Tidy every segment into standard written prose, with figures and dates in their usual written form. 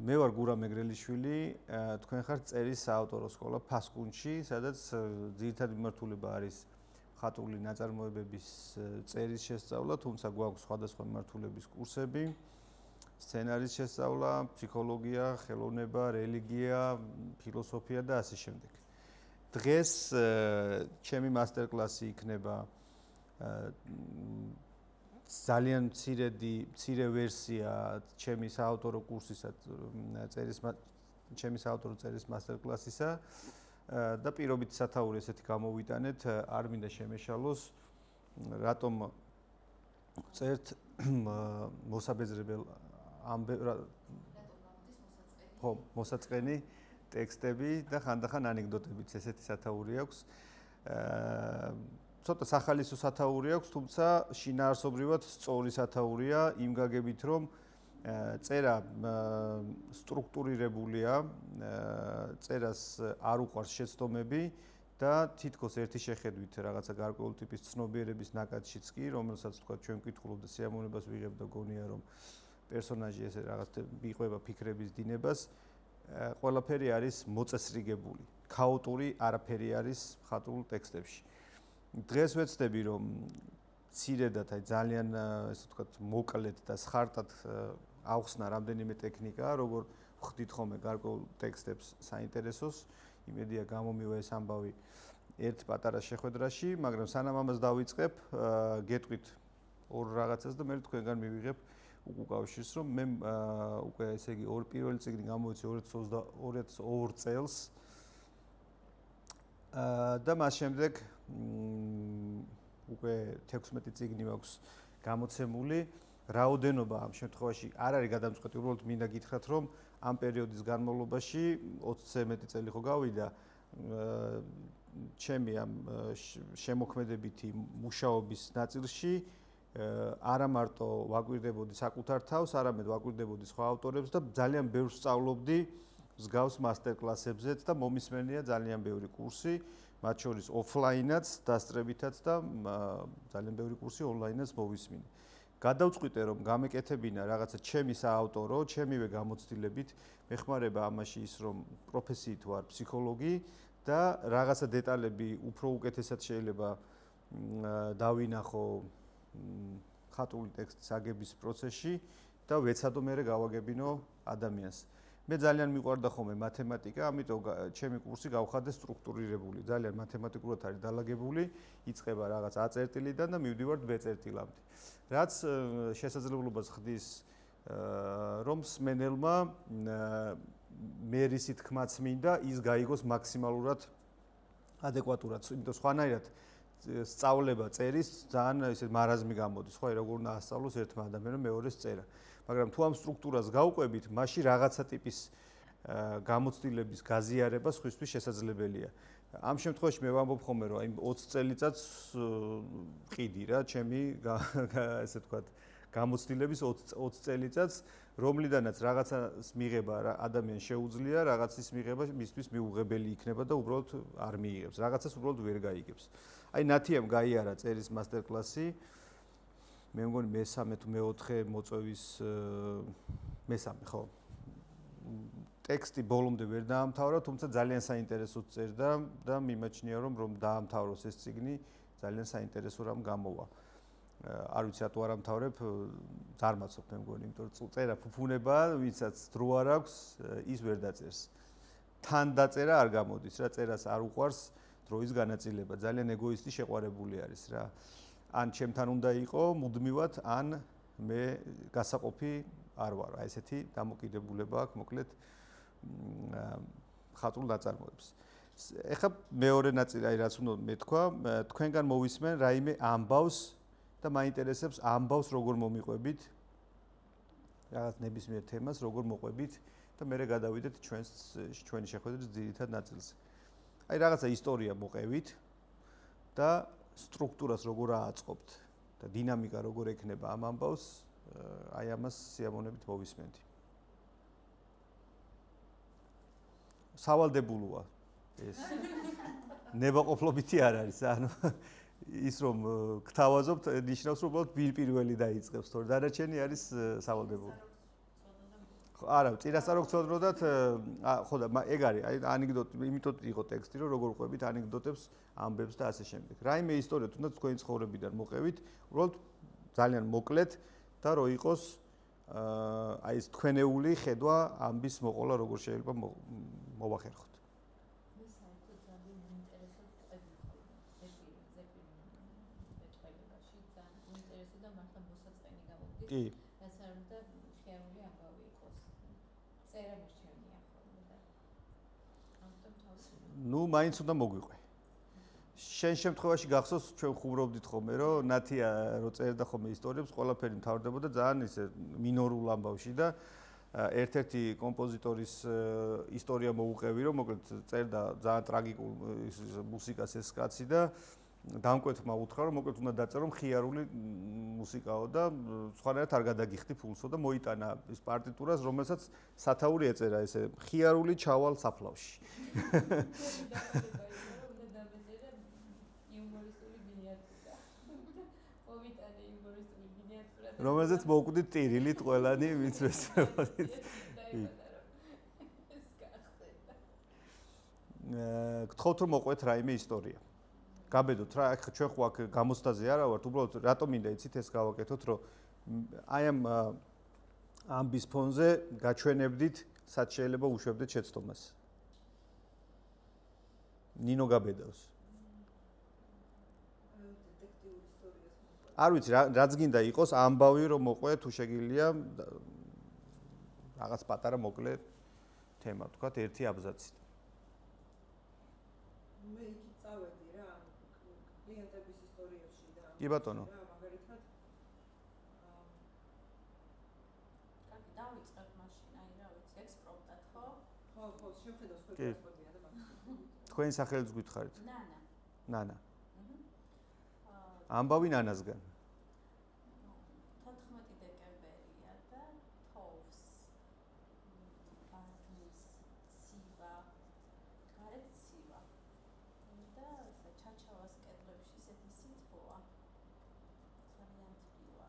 მე ვარ გურამ მეგრელიშვილი, თქვენ ხართ წერის საავტორო სკოლა ფასკუნში, სადაც ძირითადი მიმართულება არის ხატრული ნაწარმოებების წერის შესწავლა, თუმცა გვაქვს სხვადასხვა მიმართულების კურსები, სცენარის შესწავლა, ფსიქოლოგია, ხელოვნება, რელიგია, ფილოსოფია და ასე შემდეგ. დღეს ჩემი მასტერკლასი იქნება ძალიან მცირე ვერსია ჩემი საავტორო კურსისა ჩემი საავტორო წერის მასტერკლასისა და პირობით სათაური ესეთი გამოვიტანეთ, არ მინდა შემეშალოს, რატომ წერთ მოსაბეზრებელ მოსაწყენი ტექსტები და ხანდახან ანეკდოტებიც ესეთი სათაური აქვს. ცოტა სახალისო სათაური აქვს, თუმცა შინაარსობრივად სწორი სათაურია იმ გაგებით, რომ წერა სტრუქტურირებულია, წერას არ უყვარს შეცდომები და თითქოს ერთი შეხედვით რაღაცა გარკვეული ტიპის ცნობიერების ნაკადშიც კი, რომელსაც თქვა ჩვენ ვკითხულობ და სიამოვნებას ვიღებ და გონია რომ პერსონაჟი ესე რაღაც მიყვება ფიქრების დინებას, ყველაფერი არის მოწესრიგებული, ქაოტური არაფერი არის ხატრულ ტექსტებში. დღეს ვეცდები რომ მცირედად ძალიან ესე ვთქვათ მოკლედ და სხარტად ავხსნა რამდენიმე ტექნიკა, როგორ ვხდით ხოლმე გარკვეულ ტექსტებს საინტერესოს, იმედია გამომივა ეს ამბავი ერთ პატარა შეხვედრაში, მაგრამ სანამ ამას დავიწყებ, გეტყვით ორ რაღაცას და მე თქვენგან მივიღებ უკავშირს, რომ მე უკვე ესე იგი პირველი წიგნი გამოვიცე 2022 წელს და მას შემდეგ უკვე 16 წიგნი მაქვს გამოცემული. რაოდენობა ამ შემთხვევაში არ არის გადამწყვეტი, უბრალოდ მინდა გითხრათ, რომ ამ პერიოდის განმავლობაში 20-ზე მეტი წელი ხო გავიდა ჩემი ამ შემოქმედებითი მუშაობის ნაწილში არა მარტო ვაკვირდებოდი საკუთარ თავს, არამედ ვაკვირდებოდი სხვა ავტორებს და ძალიან ბევრს სწავლობდი მსგავს მასტერკლასებზეც და მომისმენია ძალიან ბევრი კურსი, მათ შორის ოფლაინაც, დასწრებითაც და ძალიან ბევრი კურსი ონლაინაც მოვისმინე. გადავწყვიტე რომ გამეკეთებინა რაღაცა ჩემი საავტორო, ჩემივე გამოცდილებით, მეხმარება ამაში ის რომ პროფესიით ვარ ფსიქოლოგი და რაღაცა დეტალები უფრო უკეთესად შეიძლება დავინახო ხატრული ტექსტის აგების პროცესში და ვეცადო მე გავაგებინო ადამიანს. მე ძალიან მიყვარდა ხოლმე მათემატიკა, ამიტომ ჩემი კურსი გავხადე სტრუქტურირებული, ძალიან მათემატიკურად არის დალაგებული, იწყება რაღაც A წერტილიდან და მივდივართ B წერტილამდე. რაც შესაძლებლობას ხდის რომ სმენელმა მერისი თქმაც მინდა ის გაიგოს მაქსიმალურად ადეკვატურად, იმიტომ სხვანაირად სწავლება წერის ძალიან ისე მარაზმი გამოდის, ხო, როგორ უნდა ასწავლოს ერთმა ადამიანმა მეორეს წერა. მაგრამ თუ ამ სტრუქტურას გავყვებით, მაშინ რაღაცა ტიპის გამოცდილების გაზიარება სხვისთვის შესაძლებელია. ამ შემთხვევაში მე ვამბობ ხოლმე, რომ აი 20 წელიწადს ყიდი რა, ჩემი ესე ვთქვათ, გამოცდილების 20 წელიწადს, რომლიდანაც რაღაცას მიღება ადამიანს შეუძლია, რაღაცის მიღება მისთვის მიუღებელი იქნება და უბრალოდ არ მიიღებს. რაღაცას უბრალოდ ვერ გაიგებს. აი ნათიამ გაიარა წერის მასტერკლასი. მე მგონი მესამე თუ მეოთხე მოწვევის მესამე, ხო. ტექსტი ბოლომდე ვერ დაამთავრა, თუმცა ძალიან საინტერესოდ წერდა და მიმაჩნია რომ დაამთავროს ეს წიგნი, ძალიან საინტერესო რამ გამოვა. არ ვიცი რატო არ ამთავრებ, ზარმაცობ მე მგონი, იმიტომ რომ წერა ფუფუნება, ვისაც დრო არ აქვს, ის ვერ დაწერს. თან დაწერა არ გამოდის რა, წერას არ უყვარს დროის განაწილება, ძალიან ეგოისტი შეყვარებული არის რა. ან ჩემთან უნდა იყო მუდმივად, ან მე გასაყოფი არ ვარ. აი ესეთი დამოკიდებულება აქვს მოკლედ ხატრულ ნაწარმოებს. ეხლა მეორე ნაწილი, აი რაც უნდა მეთქვა, თქვენგან მოვისმენ რაიმე ამბავს და მაინტერესებს ამბავს როგორ მომიყვებით რაღაც ნებისმიერ თემას როგორ მოყვებით და მე გადავიდეთ ჩვენი შეხვედრის ძირითად ნაწილზე. აი რაღაცა ისტორია მოყევით და სტრუქტურას როგორ ააწყობთ და დინამიკა როგორ ექნება ამ ამბავს, აი ამას სიამოვნებით მოვისმენთ. სავალდებულოა ეს. ნებაყოფლობითი არ არის, ანუ ის რომ გთავაზობთ, ნიშნავს რომ უბრალოდ პირველი დაიწყებს, თორე დანარჩენი არის სავალდებულო. არა, წინასწარ გწოდროდათ, ხო და ეგ არის, აი ანეკდოტი, იმიტომ იყო ტექსტი, რომ როგორ ყვებით ანეკდოტებს, ამბებს და ასე შემდეგ. რაიმე ისტორია თუნდაც თქვენი ცხოვრებიდან მოყევით, უბრალოდ ძალიან მოკლედ და რო იყოს აი ეს თქვენეული ხედვა ამბის მოყოლა როგორ შეიძლება მოვახერხოთ. მე საერთოდ ძალიან ინტერესად ვყევი ხოლმე ზეპირინში ძალიან ინტერესო და მართლა მოსაწყენი გამოვიდი. კი. რაც არ უნდა ხეეული ამბავი იყოს. წერა მერჩენია ხოლმე და ამიტომ თავს ნუ მაინც უნდა მოგვიყვე. შენ შემთხვევაში გახსოვს ჩვენ ხუბრობდით ხოლმე რომ ნათია რო წერდა ხოლმე ისტორიებს ყველაფერი მთავრდებოდა ძალიან ისე მინორულ ამბავში და ერთ-ერთი კომპოზიტორის ისტორია მოუყევი რომ მოკლედ წერდა ძალიან ტრაგიკულ მუსიკას ეს კაცი და დამკვეთმა უთხრა რომ მოკლედ უნდა დაწერო მხიარული მუსიკაო და სხვანაირად არ გადაგიხდი ფულსო და მოიტანა ის პარტიტურას რომელსაც სათაური ეწერა ესე მხიარული ჩავალ საფლავში. რომელზეც მოვკვდით ტირილით ყველანი მიწვესებოდით. გთხოვთ რომ მოყვეთ რაიმე ისტორია. გაბედოთ რა, ახლა ჩვენ ხო აქ გამოცდაზე არა ვართ, უბრალოდ რატომ მინდა იცით ეს გავაკეთოთ, რომ აი ამ ამბის ფონზე გაჩვენებდით, სად შეიძლება უშვებდეთ შეცდომას. ნინო გაბედავს. არ ვიცი რაც გინდა იყოს ამბავი რომ მოყვე თუ შეგიძლია რაღაც პატარა მოკლე თემა თქვათ ერთი აბზაცით. მე იქით წავედი რა კლიენტების ისტორიებში და კი ბატონო. მაგალითად კარგი დავიწყებ მაშინ აი რა ვიცი ექსპრომტად ხო? ხო შევხედავს ხოლმე ტრანსპორტია და მაგას. თქვენი სახელიც გითხარით. ნანა. ნანა. ამბავი ნანასგან. 14 დეკემბერია და თოვს ბარდის ცივა გარეთ ცივა და ჩაჩავას კედლებში ესეთი სითბოა ძალიან თბილა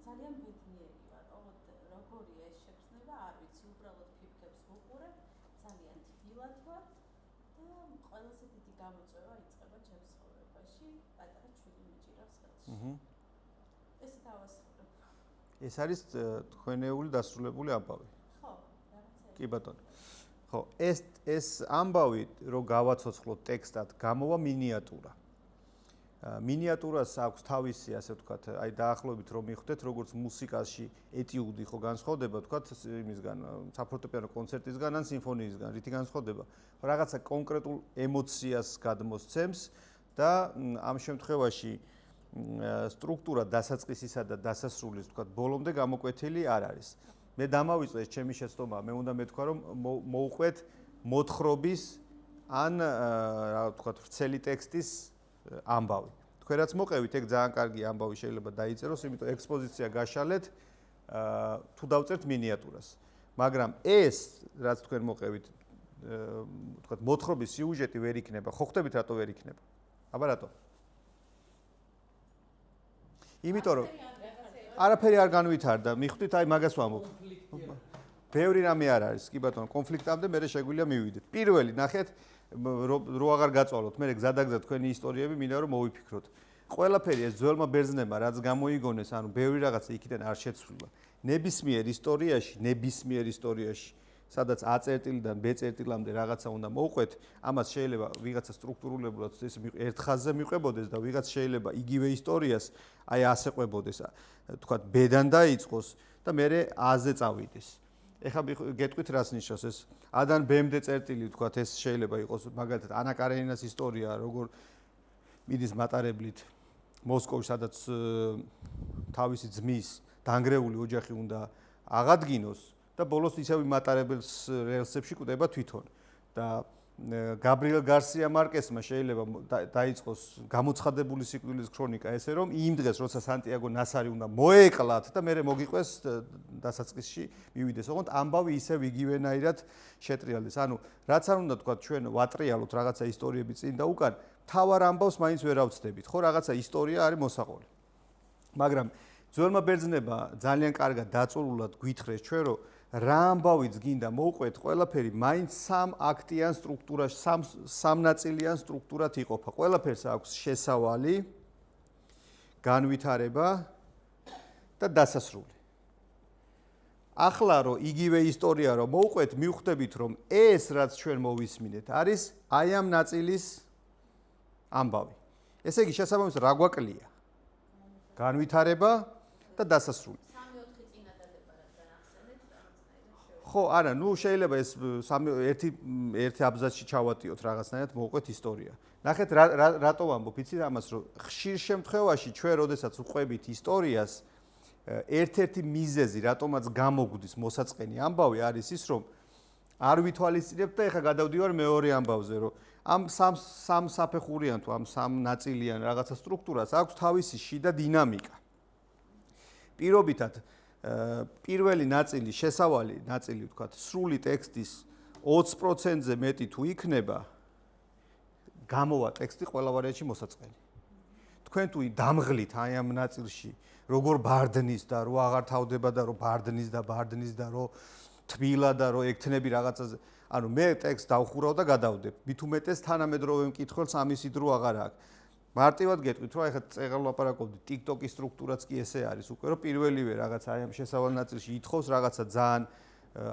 ძალიან ბედნიერი ვარ როგორია ეს შეგრძნება არ ვიცი უბრალოდ ფიფქებს ვუყურებ ძალიან თბილად ვარ და ყველაზე დიდი გამოწვევა იწყება ჩემს ცხოვრებაში პატარა ჩვილი მიჭირავს ხელში. ეს დავასრულებ. ეს არის თქვენეული დასრულებული ამბავი. ხო, რაღაცა. კი ბატონო. ხო, ეს ამბავი რო გავაცოცხლოთ ტექსტად, გამოვა მინიატურა. მინიატურას აქვს თავისი, ასე ვთქვათ, აი დაახლოებით რომ მიხვდეთ, როგორც მუსიკაში ეტიუდი ხო განსხვავდება, ვთქვათ, იმისგან, საფორტეპიანო კონცერტისგან ან სიმფონიისგან, რითი განსხვავდება? რაღაცა კონკრეტულ ემოციას გადმოსცემს და ამ შემთხვევაში სტრუქტურა დასაწყისისა და დასასრულის, ვთქვათ, ბოლომდე გამოკვეთილი არ არის. მე დამავიწყე ეს ჩემი შეცდომა, მე უნდა მეთქვა, რომ მოუყვეთ მოთხრობის ან რა ვთქვათ, ვრცელი ტექსტის ამბავი. თქვენ რაც მოყევით, ეგ ძალიან კარგი ამბავი შეიძლება დაიწეროს, იმიტომ ექსპოზიცია გაშალეთ, თუ დავწერთ მინიატურას. მაგრამ ეს რაც თქვენ მოყევით, ვთქვათ, მოთხრობის სიუჟეტი ვერ იქნება. ხო ხვდებით რატო ვერ იქნება? აბა რატო? იმიტომ რომ არაფერი არ განვითარდა, მიხვდით, აი მაგას ვამბობ. ბევრი რამე არ არის, კი ბატონო, კონფლიქტამდე მე შეგვიძლია მივიდეთ. პირველი, ნახეთ, რო აღარ გაწვალოთ, მე გზადაგზად თქვენი ისტორიები მინდა რომ მოვიფიქროთ. ყველაფერი ეს ძველმა ბერძნებმა რაც გამოიგონეს, ანუ ბევრი რაღაცა იქიდან არ შეცვლილა. ნებისმიერ ისტორიაში, სადაც A წერტილიდან B წერტილამდე რაღაცა უნდა მოუყვეთ, ამას შეიძლება ვიღაცა სტრუქტურულებულად ეს ერთ ხაზზე მიყვებოდეს და ვიღაც შეიძლება იგივე ისტორიას აი ასე ყვებოდეს, თქვათ B-დან დაიწყოს და მერე A-ზე წავიდეს. ეხლა გეტყვით რას ნიშნავს ეს A-დან B-მდე წერტილი, თქვათ ეს შეიძლება იყოს მაგალითად ანა კარენინას ისტორია, როგორ მიდის მატარებლით მოსკოვში, სადაც თავისი ძმის დანგრეული ოჯახი უნდა აღადგინოს და ბოლოს ისევ მატარებელს რელსებში კვდება თვითონ და გაბრიელ გარსია მარკესმა შეიძლება დაიწყოს გამოცხადებული სიკვდილის ქრონიკა ესე რომ იმ დღეს როცა სანტიაგო ნასარი უნდა მოეკლათ და მე მოგიყვეს დასაწყისში მივიდეს ოღონდ ამბავი ისევ იგივენაირად შეტრიალდეს ანუ რაც არ უნდა თქვა ჩვენ ვატრიალოთ რაღაცა ისტორიები წინ და უკან თავარ ამბავს მაინც ვერ ავწდებით ხო რაღაცა ისტორია არის მოსაყოლი მაგრამ ძველმა ბერძნებმა ძალიან კარგად დაწურულად გვითხრეს ჩვენ, რომ რა ამბავიც გინდა მოვყვეთ, ყველაფერი მაინც სამ აქტიან სტრუქტურაში, სამ ნაწილიან სტრუქტურად იყოფა. ყველაფერს აქვს შესავალი, განვითარება და დასასრული. ახლა რომ იგივე ისტორია რომ მოვყვეთ, მივხვდებით რომ ეს რაც ჩვენ მოვისმინეთ, არის აი ამ ნაწილის ამბავი. ესე იგი შესაბამისად რა გვაკლია? განვითარება და დასასრული. ხო, არა, ნუ შეიძლება ეს ერთი აბზაცში ჩავატიოთ რაღაცნაირად მოვყვეთ ისტორია. ნახეთ რატო ვამბობ, იცით ამას, რომ ხშირ შემთხვევაში ჩვენ როდესაც ვყვებით ისტორიას, ერთ-ერთი მიზეზი, რატომაც გამოგვდის მოსაწყენი ამბავი არის ის, რომ არ ვითვალისწინებთ და ეხლა გადავდივარ მეორე ამბავზე, რომ ამ სამ საფეხურიან თუ ამ სამ ნაწილიან რაღაცა სტრუქტურას აქვს თავისი შიდა დინამიკა. პირობითად პირველი ნაწილი, შესავალი ნაწილი ვთქვათ, სრული ტექსტის 20%-ზე მეტი თუ იქნება, გამოვა ტექსტი ყველა ვარიანტში მოსაწყენი. თქვენ თუ დამღლით აი ამ ნაწილში, როგორ ბარდნის და რო აღარ თავდება და რო ბარდნის და რო თბილა და რო ექთნები რაღაცაზე. ანუ მე ტექსტ დავხურავ და გადავდებ. მით უმეტეს თანამედროვე მკითხველს ამისი დრო აღარ აქვს. მარტივად გეტყვით, რომ ეხლა წეგალ ლაპარაკობდი, TikTok-ის სტრუქტურაც კი ესე არის უკვე, რომ პირველივე რაღაც აი ამ შესავალ ნაწილში ითხოვს რაღაცა ძალიან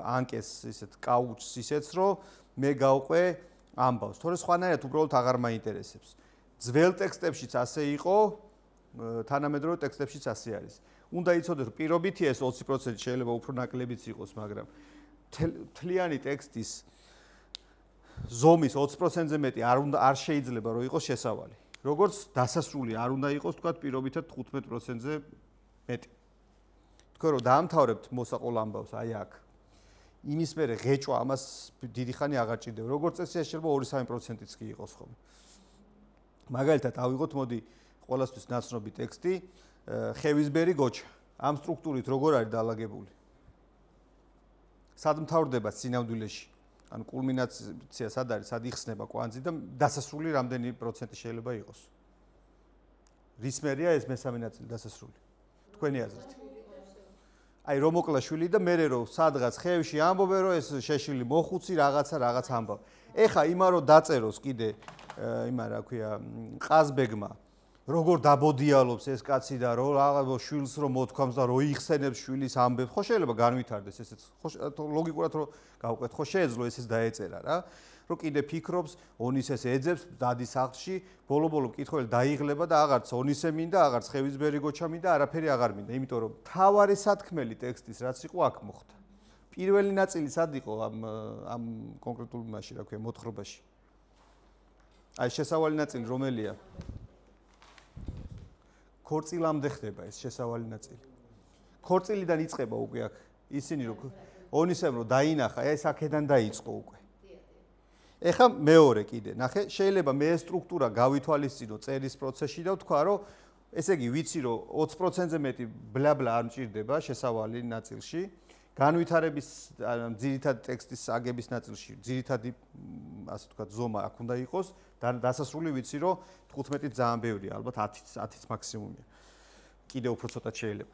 ანკეს ისეთ კაუჩს ისეც, რომ მე გავყვე ამბავს. თორე სხვანაირად უბრალოდ აღარ მაინტერესებს. ძველ ტექსტებშიც ასე იყო, თანამედროვე ტექსტებშიც ასე არის. უნდა იცოდეთ, რომ პირობითი ეს 20% შეიძლება უფრო ნაკლებიც იყოს, მაგრამ მთლიანი ტექსტის ზომის 20%-ზე მეტი არ შეიძლება რომ იყოს შესავალი. როგორც დასასრული არ უნდა იყოს, თქვათ, პირობითად 15%-ზე მეტი. თქვენ რომ დაამთავრებთ მოსაყოლ ამბავს, აი აქ. იმის მერე ღეჭვა ამას დიდი ხანი აღარ ჭირდება. როგორც წესი, შეიძლება 2-3%-იც კი იყოს ხოლმე. მაგალითად, ავიღოთ, მოდი, ყველასთვის ნაცნობი ტექსტი, ხევისბერი გოჩა. ამ სტრუქტურით როგორ არის დაალაგებული? სად მთავრდება სინამდვილეში? ანუ კულმინაცია სად არის, სად იხსნება კვანძი და დასასრული რამდენი პროცენტი შეიძლება იყოს? რის მერეა ეს მესამე ნაწილი დასასრული? თქვენი აზრით. აი რომ მოკლა შვილი და მე რომ სადღაც ხევში ამბობენ რომ ეს შეშილი მოხუცი რაღაც ამბავ. ეხა იმა რომ დაწეროს კიდე იმა რა ქვია ყაზბეგმა როგორ დაბოდიალობს ეს კაცი და რო რაღაც შვილს რომ მოთქვამს და რო იხსენებს შვილის ამბებს, ხო შეიძლება განვითარდეს ესეც. ხო ლოგიკურად რო გავყვეთ, ხო შეეძლო ესეც დაეწერა რა. რო კიდე ფიქრობს, ონისეს ეძებს, დადის სახლში, ბოლო-ბოლო მკითხველი დაიღლება და აღარც ონისე მინდა, აღარც ხევისბერი გოჩა მინდა, არაფერი აღარ მინდა, იმიტომ რომ თავარი სათქმელი ტექსტის რაც იყო აქ მოხდა. პირველი ნაწილი სად იყო ამ კონკრეტულ მასში, რა ქვია, მოთხრობაში? აი შესავალი ნაწილი რომელია? ქორწილამდე ხდება ეს შესავალი ნაწილი. ქორწილიდან იწყება უკვე აქ ისინი რომ ონისემ რომ დაინახა, ეს აქედან დაიწყო უკვე. ეხლა მეორე კიდე, ნახე, შეიძლება მე ეს სტრუქტურა გავითვალისწინო წერის პროცესში და ვთქვა, რომ ესე იგი ვიცი, რომ 20%-ზე მეტი ბლა-ბლა არ მჭირდება შესავალი ნაწილში. განვითარების ძირითადი ტექსტის აგების ნაწილში ძირითადი ასე ვთქვათ ზომა აქ უნდა იყოს და დასასრული ვიცი რომ 15-ით ძალიან ბევრია, ალბათ 10-იც მაქსიმუმია. კიდე უფრო ცოტა შეიძლება.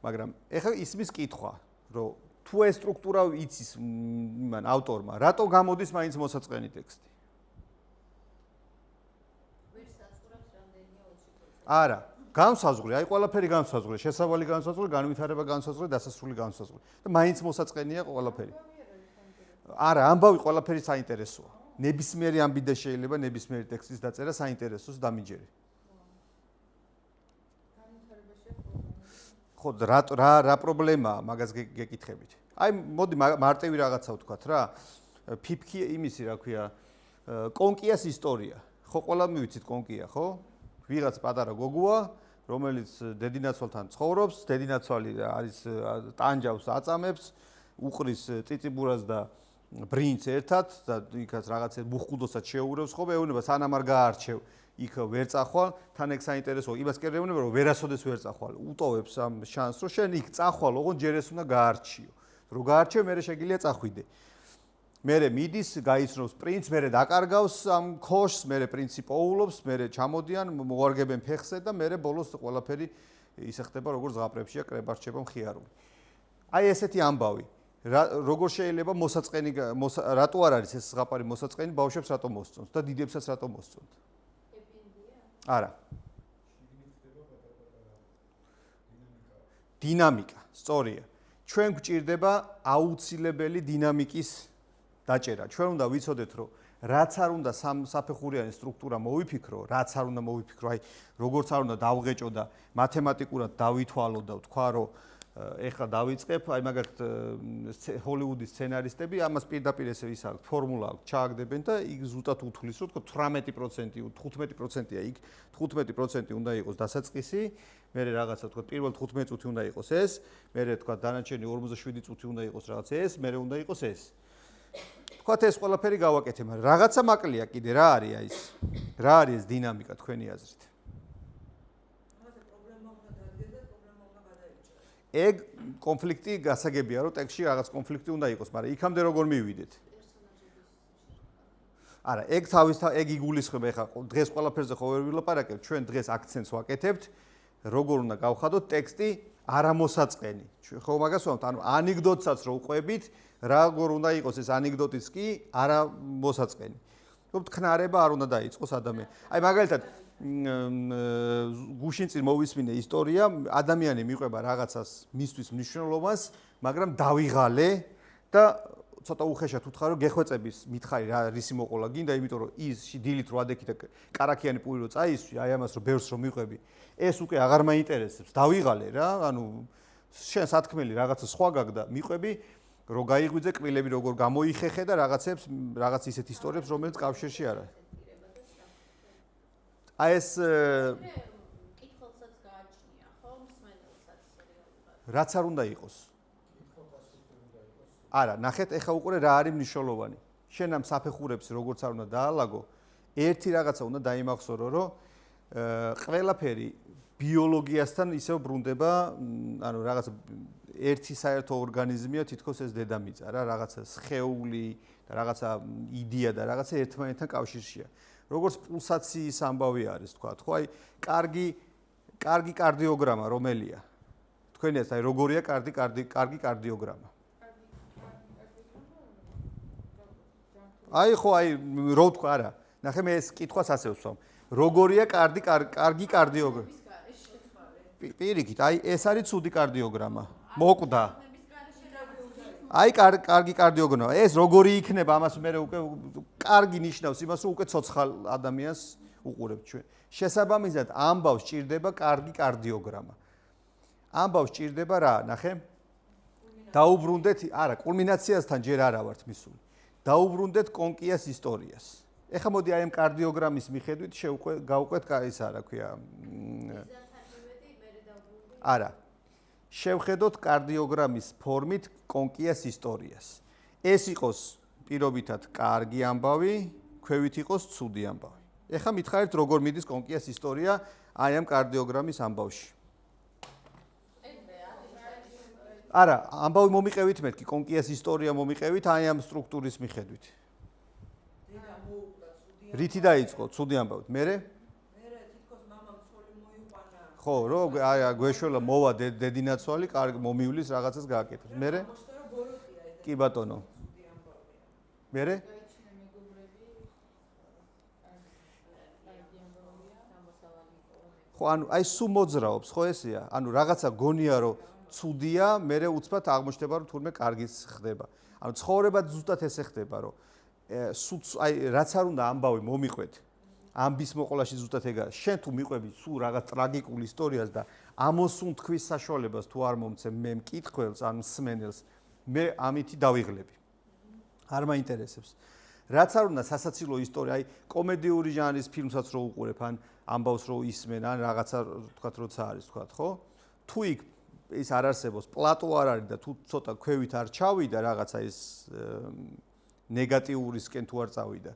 მაგრამ ეხლა ისმის კითხვა, რომ თუ ეს სტრუქტურა იცის იმან ავტორმა, რატო გამოდის მაინც მოსაწყენი ტექსტი? არა, განსაზღვრე, აი ყველაფერი განსაზღვრე, შესავალი განსაზღვრე, განვითარება განსაზღვრე, დასასრული განსაზღვრე. და მაინც მოსაწყენია ყველაფერი. არა, ამბავი ყველაფერი საინტერესოა. ნებისმიერი ამბიდე შეიძლება ნებისმიერი ტექსტის დაწერა საინტერესოს დამიჯერე. ხო, რა პრობლემაა მაგას გეკითხებით? აი, მოდი მარტივი რაღაცა ვთქვათ რა. ფიფქი იმისი, რა ქვია, კონკიას ისტორია. ხო, ყველამ მივიცით კონკია, ხო? ვიღაც პატარა გოგოა, რომელიც დედინაცვალთან ცხოვრობს, დედინაცვალი არის ტანჯავს აწამებს, უყრის წიწიბურას და ბრინჯს ერთად და იქაც რაღაცა მუხკუდოსაც შეურევს, ხო, ეუბნება სანამ არ გაარჩევ, იქ ვერ წახვალ, თან ეგ საინტერესოა, იმას კი ეუბნება, რომ ვერასოდეს ვერ წახვალ, უტოვებს ამ შანსს, რომ შენ იქ წახვალ, ოღონდ ჯერ ეს უნდა გაარჩიო. რო გაარჩევ, მერე შეგიძლია წახვიდე. მერე მიდის, გაიცნობს პრინცს, მერე დაკარგავს ამ ქოშს, მერე პრინცი პოულობს, მერე ჩამოდიან, მოარგებენ ფეხზე და მერე ბოლოს ყველაფერი ისე ხდება როგორც ზღაპრებშია კრება რჩება მხიარული. აი ესეთი ამბავი. როგორ შეიძლება მოსაწყენი რატო არ არის ეს ზღაპარი მოსაწყენი ბავშვებს რატო მოსწონს და დიდებსაც რატო მოსწონთ? არა. დინამიკა, სწორია. ჩვენ გვჭირდება აუცილებელი დინამიკის დაჭერა. ჩვენ უნდა ვიცოდეთ, რომ რაც არ უნდა საფეხურიანი სტრუქტურა მოვიფიქრო, რაც არ უნდა მოვიფიქრო, აი როგორც არ უნდა დავღეჭო და მათემატიკურად დავითვალო და ვთქვა, რომ ეხლა დავიწყებ, აი მაგალითად ჰოლივუდის სცენარისტები ამას პირდაპირ ესე ის აქვს, ფორმულა აქვს, ჩააგდებენ და იქ ზუსტად უთვლის, რომ თქო 18%, 15%-ია იქ, 15% უნდა იყოს დასაწყისი, მერე რაღაცა თქო პირველ 15 წუთი უნდა იყოს ეს, მერე თქო დანარჩენი 47 წუთი უნდა იყოს რაღაც ეს, მერე უნდა იყოს ეს. თქვათ ეს ყველაფერი გავაკეთე, მაგრამ რაღაცა მაკლია კიდე რა არის აი ეს? რა არის ეს დინამიკა თქვენი აზრით? ეგ კონფლიქტი გასაგებია, რომ ტექსტში რაღაც კონფლიქტი უნდა იყოს, მაგრამ იქამდე როგორ მივიდეთ? არა, ეგ იგულისხმება, ეხლა დღეს ყველაფერზე ხო ვერ ვილაპარაკებ, ჩვენ დღეს აქცენტს ვაკეთებთ, როგორ უნდა გავხადოთ ტექსტი არამოსაწყენი. ჩვენ ხო მაგას ვამბობთ, ანუ ანეკდოტსაც რო უყვებით, როგორ უნდა იყოს ეს ანეკდოტიც კი არამოსაწყენი. ვთქვით, ქნარება არ უნდა დაიწყოს ადამიანი. აი მაგალითად გუშინ წინ მოვისმინე ისტორია, ადამიანი მიყვება რაღაცას მისთვის მნიშვნელობას, მაგრამ დავიღალე და ცოტა უხეშად უთხრა, რომ გეხვეწების მითხარი რა რისი მოყოლა გინდა, იმიტომ რომ ის დილით რო ადექი და კარაქიანი პური რო წაისვი, აი ამას რო ბევრს რო მიყვები, ეს უკვე აღარ მაინტერესებს. დავიღალე რა, ანუ შენ სათქმელი რაღაცა სხვა გაგდა, მიყვები, რო გაიღვიძე კბილები როგორ გამოიხეხე და რაღაც ისეთ ისტორიებს, რომელიც კავშირში არ არის. აი ეს კითხულსაც გააჩნია, ხო, მსმენელსაც რეალურად. რაც არ უნდა იყოს. არა, ნახეთ, ეხა უყურე რა არის მნიშვნელოვანი. შენ ამ საფეხურებს როგორც არ უნდა დაალაგო, ერთი რაღაცა უნდა დაიმახსოვრო, რომ ყველაფერი ბიოლოგიასთან ისევ ბრუნდება, ანუ რაღაცა ერთი საერთო ორგანიზმია, თითქოს ეს დედამიწა რა, რაღაცა სხეული და რაღაცა იდეა და რაღაცა ერთმანეთთან კავშირშია. როგორც პულსაციის ამბავი არის, თქვა, ხო, აი, კარგი კარდიოგრამა რომელია? თქვენი ეს აი როგორია კარგი კარდიოგრამა? აი ხო, აი რო ვთქვა, არა. ნახე მე ეს კითხვას ასე ვსვამ. როგორია კარგი კარდიოგრამა? პირიქით, აი ეს არის ცუდი კარდიოგრამა. მოკვდა. აი კარგი კარდიოგრამა. ეს როგორი იქნება, ამას მე უკვე კარგი ნიშნავს იმას, რომ უკვე ცოცხალ ადამიანს უყურებთ ჩვენ. შესაბამისად, ამბავს ჭირდება კარგი კარდიოგრამა. ამბავს ჭირდება რა, ნახე? დაუბრუნდეთ, არა, კულმინაციასთან ჯერ არა ვართ მისული. დაუბრუნდეთ კონკიას ისტორიას. ეხლა მოდი აი ამ კარდიოგრამის მიხედვით გავყვეთ ის რა ქვია. არა. შევხედოთ კარდიოგრამის ფორმით კონკიას ისტორიას. ეს იყოს პირობითად კარგი ამბავი, ქვევით იყოს ცუდი ამბავი. ეხლა მითხარით როგორ მიდის კონკიას ისტორია აი ამ კარდიოგრამის ამბავში. არა, ამბავი მომიყევით მეთქი, კონკიას ისტორია მომიყევით აი ამ სტრუქტურის მიხედვით. რითი დაიწყო ცუდი ამბავით? მერე? თითქოს მამამ ცოლი მოიყვანა. ხო, რო აი გვეშველა მოვა დედინაცვალი, კარგი მომივლის რაღაცას გააკეთებს. მერე? კი ბატონო. მერე? ხო, ანუ აი სულ მოძრაობს, ხო ესეა? ანუ რაღაცა გონია რომ ცუდია, მერე უცბად აღმოჩნდება რომ თურმე კარგიც ხდება. ანუ ცხოვრება ზუსტად ესე ხდება, რომ აი რაც არ უნდა ამბავი მომიყვეთ. ამბის მოყოლაში ზუსტად ეგაა. შენ თუ მიყვები სულ რაღაც ტრაგიკულ ისტორიას და ამოსუნ თქვის საშუალებას თუ არ მომცემ მე მკითხველს ან მსმენელს, მე ამითი დავიღლები. არ მაინტერესებს. რაც არ უნდა სასაცილო ისტორია, აი კომედიური ჟანრის ფილმსაც რო უყურებ, ან ამბავს რო ისმენ, ან რაღაცა თქვათ როცა არის, თქვათ, ხო? თუ იქ ის არ არსებობს, პლატო არ არის და თუ ცოტა ქვევით არ ჩავიდა რაღაცა ის ნეგატიურისკენ თუ არ წავიდა.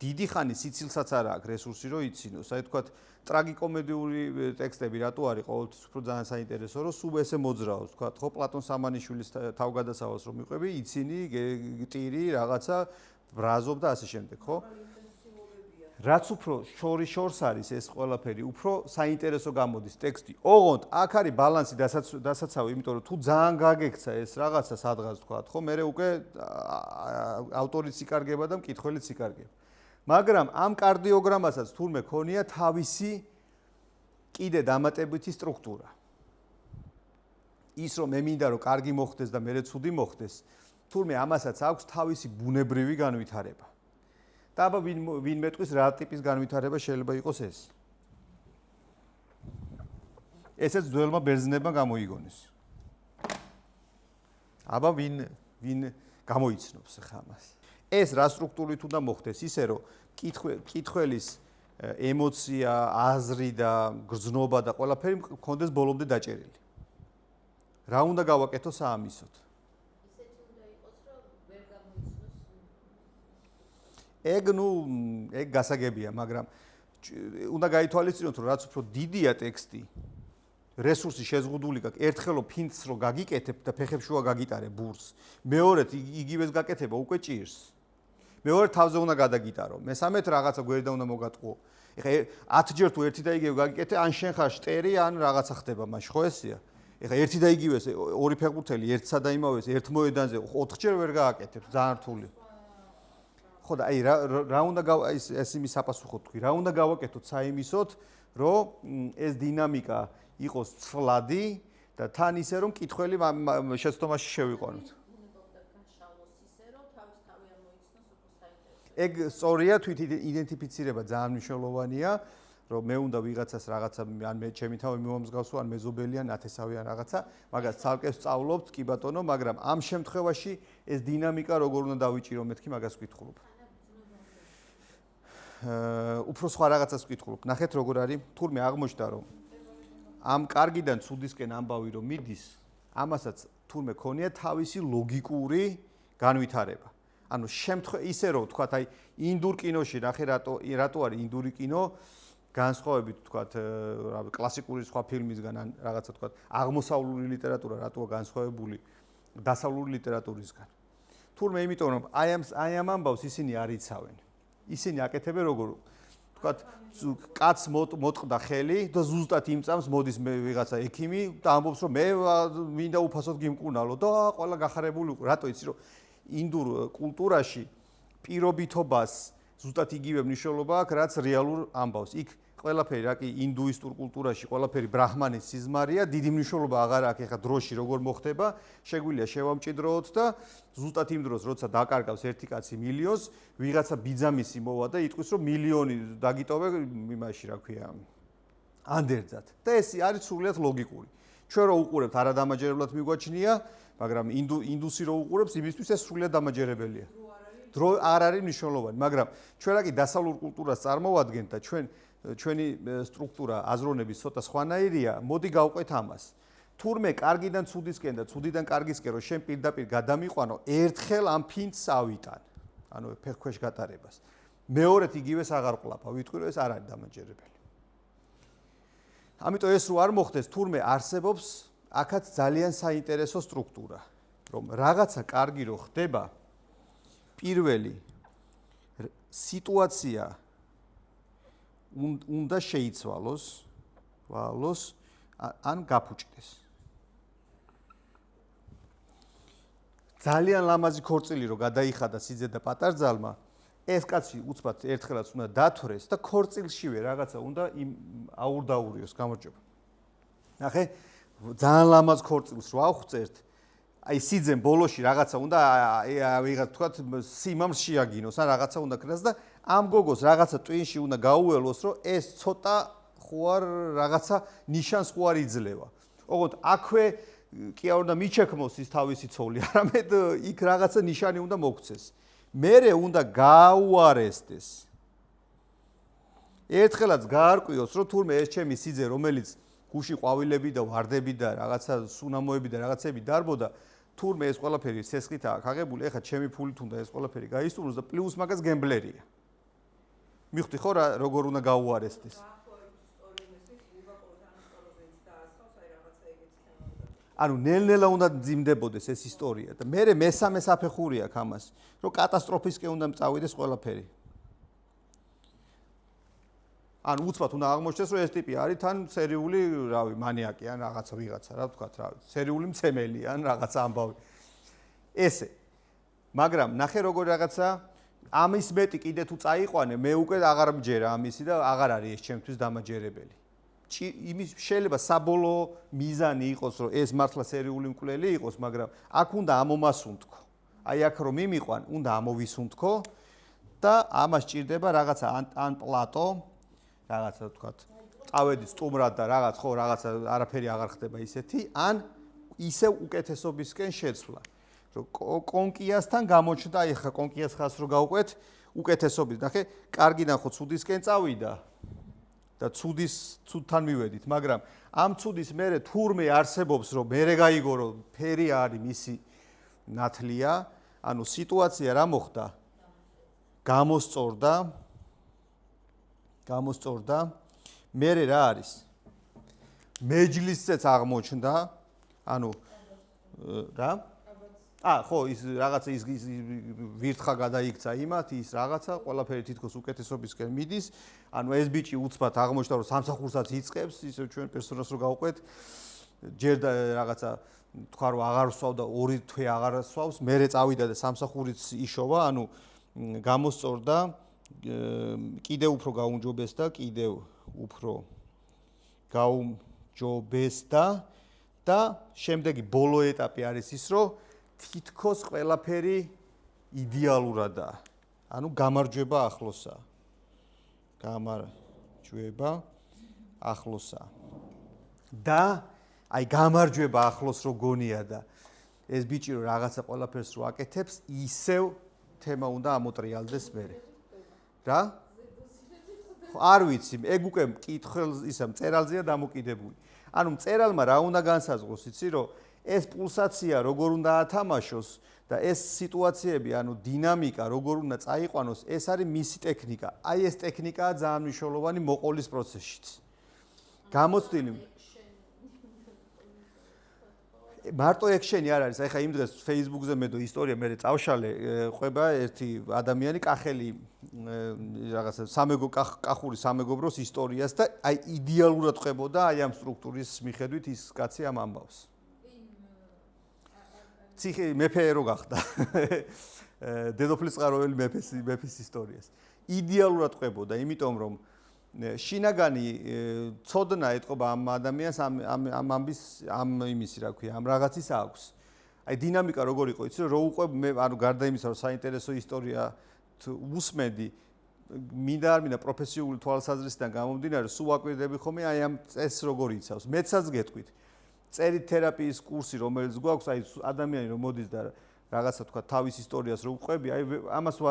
დიდი ხანი სიცილსაც არ აქვს რესურსი რომ იცინოს. აი თქვათ ტრაგიკომედიური ტექსტები რატო არის ყოველთვის უფრო ძალიან საინტერესო, რომ სულ ესე მოძრაობს, თქვათ, ხო, პლატონ სამანიშვილის თავგადასავალს რომ მიყვები, იცინი, ტირი, რაღაცა, ბრაზობ და ასე შემდეგ, ხო? რაც უფრო შორს არის ეს ყველაფერი, უფრო საინტერესო გამოდის ტექსტი. ოღონდ აქ არის ბალანსი დასაცავი, იმიტომ რომ თუ ძალიან გაგექცა ეს რაღაცა სადღაც თქვა, ხო, მე უკვე ავტორიც იკარგება და მკითხველიც იკარგება. მაგრამ ამ კარდიოგრამასაც თურმე ქონია თავისი კიდე დამატებითი სტრუქტურა. ის რომ მე მინდა რომ კარგი მოხდეს და მერე ცუდი მოხდეს, თურმე ამასაც აქვს თავისი ბუნებრივი განვითარება. და აბა ვინ მეტყვის რა ტიპის განვითარება შეიძლება იყოს ეს. ესეც ძველმა ბერძნებმა გამოიგონეს. აბა ვინ გამოიცნობს ხა ამას. ეს რა სტრუქტურით უნდა მოხდეს, ისე რომ კითხველის ემოცია, აზრი და გრძნობა და ყველაფერი მქონდეს ბოლომდე დაჭერილი. რა უნდა გავაკეთო საამისოდ? ეგ გასაგებია, მაგრამ უნდა გაითვალისწინოთ, რომ რაც უფრო დიდია ტექსტი, რესურსი შეზღუდული გაქვს, ერთხელო ფინტს რო გაგიკეთებ და ფეხებს შუა გაგიტარებ ბურს, მეორედ იგივეს გაკეთება უკვე ჭირს. მეორე თავზე უნდა გადაგიტარო, მესამედ რაღაცა გვერდიდან უნდა მოგატყუო. ეხლა 10 ჯერ თუ ერთი და იგივე გაგიკეთე, ან შენ ხარ შტერი, ან რაღაცა ხდება მაშ, ხო ესეა? ეხლა ერთი და იგივეს ორი ფეხბურთელი ერთსა და იმავეს ერთ მოედანზე 4 ჯერ ვერ გააკეთებ, ძალიან რთული. ხო და აი რა უნდა ეს იმის საპასუხოდ თქვი, რა უნდა გავაკეთოთ საიმისოდ, რომ ეს დინამიკა იყოს ცვლადი და თან ისე რომ კითხველი შეცდომაში შევიყვანოთ. ეგ სწორია, თვით იდენტიფიცირება ძალიან მნიშვნელოვანია, რომ მე უნდა ვიღაცას რაღაცა ან მე ჩემი თავი მომსგავსო, ან მეზობელი, ან ათესავი ან რაღაცა, მაგას ცალკე ვსწავლობთ, კი ბატონო, მაგრამ ამ შემთხვევაში ეს დინამიკა როგორ უნდა დავიჭირო, მეთქი მაგას ვკითხულობ. უფრო სხვა რაღაცას ვკითხულობ. ნახეთ როგორ არის, თურმე აღმოჩნდა, რომ ამ კარგიდან ცუდისკენ ამბავი რომ მიდის, ამასაც თურმე ქონია თავისი ლოგიკური განვითარება. ანუ ისე რომ ვთქვათ, აი ინდურ კინოში ნახე რატო არის ინდური კინო განსხვავებით ვთქვათ კლასიკური სხვა ფილმისგან ან რაღაცა ვთქვათ აღმოსავლური ლიტერატურა რატოა განსხვავებული დასავლური ლიტერატურისგან. თურმე იმიტომ რომ აი ამ ამბავს ისინი არ იცავენ. ისინი აკეთებენ როგორ ვთქვათ კაცს მოტყდა ხელი და ზუსტად იმ წამს მოდის მე ვიღაცა ექიმი და ამბობს რომ მე მინდა უფასოდ გიმკურნალო და ყველა გახარებული უკვე. რატო იცი რომ ინდურ კულტურაში პირობითობას ზუსტად იგივე მნიშვნელობა აქვს, რაც რეალურ ამბავს. იქ ყველაფერი რა კი ინდუისტურ კულტურაში ყველაფერი ბრაჰმანის სიზმარია, დიდი მნიშვნელობა აღარ აქვს ეხა დროში როგორ მოხდება, შეგვიძლია შევამჭიდროოთ და ზუსტად იმ დროს, როცა დაკარგავს ერთი კაცი მილიონს, ვიღაცა ბიძამისი მოვა და იტყვის, რომ მილიონი დაგიტოვე იმაში, რა ქვია, ანდერძად. და ეს არის სრულიად ლოგიკური. ჩვენ რო უყურებთ არადამაჯერებლად მიგვაჩნია, მაგრამ ინდუსი რო უყურებს, იმისთვის ეს სრულიად დამაჯერებელია. დრო არ არის მნიშვნელოვანი, მაგრამ ჩვენ რა კი დასავლურ კულტურას წარმოვადგენთ და ჩვენი სტრუქტურა აზროვნების ცოტა სხვანაირია, მოდი გავყვეთ ამას. თურმე კარგიდან ცუდისკენ და ცუდიდან კარგისკენ რო შენ პირდაპირ გადამიყვანო, ერთხელ ამ ფინტს ავიტან. ანუ ფეხქვეშ გატარებას. მეორედ იგივეს აღარ ყლაპა, ვიტყვი რომ ეს არ არის დამაჯერებელი. ამიტომ ეს რო არ მოხდეს, თურმე არსებობს აქაც ძალიან საინტერესო სტრუქტურა, რომ რაღაცა კარგი რო ხდება, პირველი სიტუაცია უნდა შეიცვალოს, ან გაფუჭდეს. ძალიან ლამაზი ქორწილი რო გადაიხადა სიძე და პატარძალმა, ეს კაცი უცბად ერთხელაც უნდა დათვრეს და ქორწილშივე რაღაცა უნდა აურდაურიოს გამარჯობა. ნახე, ძალიან ლამაზ ქორწილს რო ავხვწერთ, აი სიძემ ბოლოში რაღაცა უნდა ვიღაც თქვათ სიმამს შეაგინოს ან რაღაცა უნდა ქნას და ამ გოგოს რაღაცა ტვინში უნდა გაუველოს, რომ ეს ცოტა ხوار რაღაცა ნიშანს ხوار იძლევა. ოღონდ აქვე კი არ უნდა მიჩექმოს ის თავისი ცოლი, არამედ იქ რაღაცა ნიშანი უნდა მოგცეს. მერე უნდა გაუარესდეს. ერთხელაც გაარკვიოს, რომ თურმე ეს ჩემი სიძე, რომელიც გუში ყვავილები და ვარდები და რაღაცა სუნამოები და რაღაცები დარბოდა, თურმე ეს ყველაფერი სესხითაა აღებული, ეხლა ჩემი ფულით უნდა ეს ყველაფერი გაისტუმროს და პლუს მაგას გემბლერია. მიხვდი ხო რა როგორ უნდა გაუარესდეს? ანუ ნელ-ნელა უნდა ძიმდებოდეს ეს ისტორია და მე მესამე საფეხური აქვს ამას, რომ კატასტროფისკენ უნდა წავიდეს ყველაფერი. ან უცბად უნდა აღმოჩნდეს, რომ ეს ტიპი არის თან სერიული, რავი, მანიაკი ან რაღაცა ვიღაცა, რა ვთქვათ, რავი, სერიული მცემელი ან რაღაცა ამბავი. ესე. მაგრამ ნახე როგორ რაღაცა ამის მეტი კიდე თუ წაიყვანე, მე უკვე აღარ მჯერა ამისი და აღარ არის ეს ჩემთვის დამაჯერებელი. იმის შეიძლება საბოლოო მიზანი იყოს, რომ ეს მართლა სერიული მკვლელი იყოს, მაგრამ აქ უნდა ამომასუნთქო. აი აქ რომ მიმიყვან, უნდა ამოვისუნთქო და ამას ჭირდება რაღაცა ან პლატო, რაღაცა ვთქვათ, წავედი სტუმრად და რაღაც ხო, რაღაცა არაფერი აღარ ხდება ისეთი, ან ისევ უკეთესობისკენ შეცვლა. რომ კონკიასთან გამოჩნდა, აი ხა კონკიას ხას რო გავყვეთ, უკეთესობის. ნახე, კარგი ნახო, ცუდისკენ წავიდა და ცუდთან მივედით, მაგრამ ამ ცუდის მერე თურმე არსებობს, რომ მერე გაიგო, რომ ფერი არის მისი ნათლია, ანუ სიტუაცია რა მოხდა? გამოსწორდა. მერე რა არის? მეჯლისზეც აღმოჩნდა, ანუ რა? ხო, ის რაღაცა ის ვირთხა გადაიქცა იმათ, ის რაღაცა, ყველაფერი თითქოს უკეთესობისკენ მიდის. ანუ ეს ბიჭი უცბად აღმოჩნდა, რომ სამსახურსაც იწყებს, ისე ჩვენ პერსონაჟს რო გავყვეთ, ჯერ და რაღაცა თქვა რომ აღარ ვსვავდა, 2 თვე აღარ სვავს, მერე წავიდა და სამსახურიც იშოვა, ანუ გამოსწორდა, კიდევ უფრო გაუმჯობესდა და შემდეგი ბოლო ეტაპი არის ის, რომ თითქოს ყველაფერი იდეალურადაა. ანუ გამარჯვება ახლოსაა. და აი გამარჯვება ახლოს რო გონია და ეს ბიჭი რო რაღაცა ყველაფერს რო აკეთებს, ისევ თემა უნდა ამოტრიალდეს მერე. რა? არ ვიცი, ეგ უკვე მკითხველს ისა მწერალზეა დამოკიდებული. ანუ მწერალმა რა უნდა განსაზღვროს, იცი რომ ეს პულსაცია როგორ უნდა ათამაშოს და ეს სიტუაციები, ანუ დინამიკა როგორ უნდა წაიყვანოს, ეს არის მისი ტექნიკა. აი ეს ტექნიკაა ძალიან მნიშვნელოვანი მოყოლის პროცესშიც. გამოცდილი მარტო ექშენი არ არის. აი ხა იმ დღეს Facebook-ზე მე ისტორია მე წავშალე, ყვება ერთი ადამიანი კახელი რაღაცა კახური სამეგობროს ისტორიას და აი იდეალურად ყვებოდა აი ამ სტრუქტურის მიხედვით ის კაცი ამ ამბავს. ციხე მეფე რო გახდა. დედოფლის წყაროელი მეფის ისტორიას. იდეალურად ყვებოდა, იმიტომ რომ შინაგანი ცოდნა ეთყობა ამ ადამიანს ამ ამბის ამ იმისი რა ქვია, ამ რაღაცის აქვს. აი დინამიკა როგორ იყო, იცი რომ უყვებ მე ანუ გარდა იმისა რომ საინტერესო ისტორია უსმენდი, მინდა არ მინდა პროფესიული თვალსაზრისიდან გამომდინარე, სულ ვაკვირდები ხოლმე აი ამ წესს როგორ იცავს. მეცაც გეტყვით. წერით თერაპიის კურსი, რომელიც გვაქვს, აი ადამიანი რომ მოდის და რაღაცა თქვა თავის ისტორიას რო უყვები, აი ამას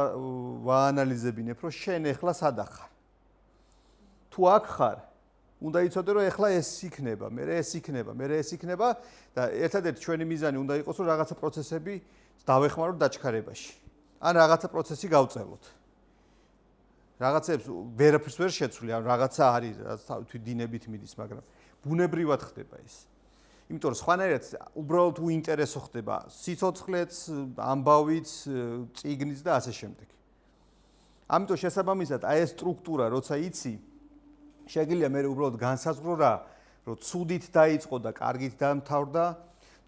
ვაანალიზებინებ, რომ შენ ეხლა სად ახარ. თუ აქ ხარ, უნდა იცოდე რომ ეხლა ეს იქნება, მე ეს იქნება და ერთადერთი ჩვენი მიზანი უნდა იყოს რომ რაღაცა პროცესები დავეხმაროთ დაჩქარებაში. ან რაღაცა პროცესი გავწელოთ. რაღაცებს ვერაფერს ვერ შეცვლი, ან რაღაცა არის, თვით დინებით მიდის, მაგრამ ბუნებრივად ხდება ეს. იმიტომ რომ სხვანაირად უბრალოდ უინტერესო ხდება სიცოცხლეც, ამბავიც, წიგნიც და ასე შემდეგ. ამიტომ შესაბამისად აი ეს სტრუქტურა როცა იცი, შეგიძლია მე უბრალოდ განსაზღვრო რა, რომ ცუდით დაიწყო და კარგით დამთავრდა,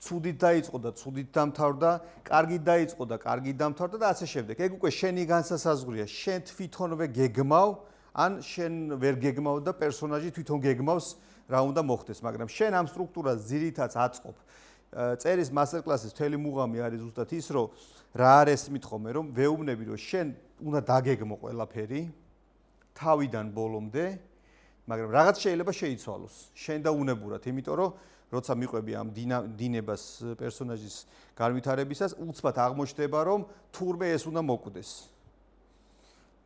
ცუდით დაიწყო და ცუდით დამთავრდა, კარგით დაიწყო და კარგით დამთავრდა და ასე შემდეგ. ეგ უკვე შენი განსასაზღვრია, შენ თვითონვე გეგმავ, ან შენ ვერ გეგმავ და პერსონაჟი თვითონ გეგმავს რა უნდა მოხდეს, მაგრამ შენ ამ სტრუქტურას ძირითადად აწყობ. წერის მასტერკლასის მთელი მუღამი არის ზუსტად ის, რომ რა არის მithome, რომ ვეუბნები, რომ შენ უნდა დაგეგმო ყველაფერი თავიდან ბოლომდე, მაგრამ რაღაც შეიძლება შეიცვალოს, შენ და უნებურად, იმიტომ რომ როცა მიყვები ამ დინებას პერსონაჟის განვითარებისას, უცბად აღმოჩნდება, რომ თურმე ეს უნდა მოკვდეს.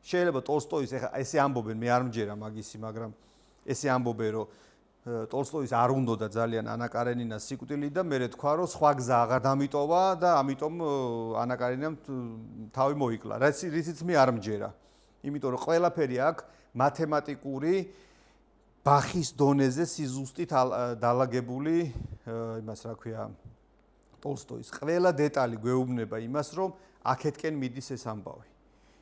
შეიძლება ტოლსტოის ეხა ესე ამბობენ, მე არ მჯერა მაგისი, მაგრამ ესე ამბობენ, რომ ტოლსტოის არ უნდოდა ძალიან ანა კარენინას სიკვდილი და მე თქვა, რომ სხვა გზა აღარ დამიტოვა და ამიტომ ანა კარენინამ თავი მოიკლა. რიციც მე არ მჯერა. იმიტომ რომ ყველაფერი აქ მათემატიკური ბახის დონეზე სიზუსტით დალაგებული იმას რა ქვია ტოლსტოის ყველა დეტალი გვეუბნება იმას, რომ აქეთკენ მიდის ეს ამბავი.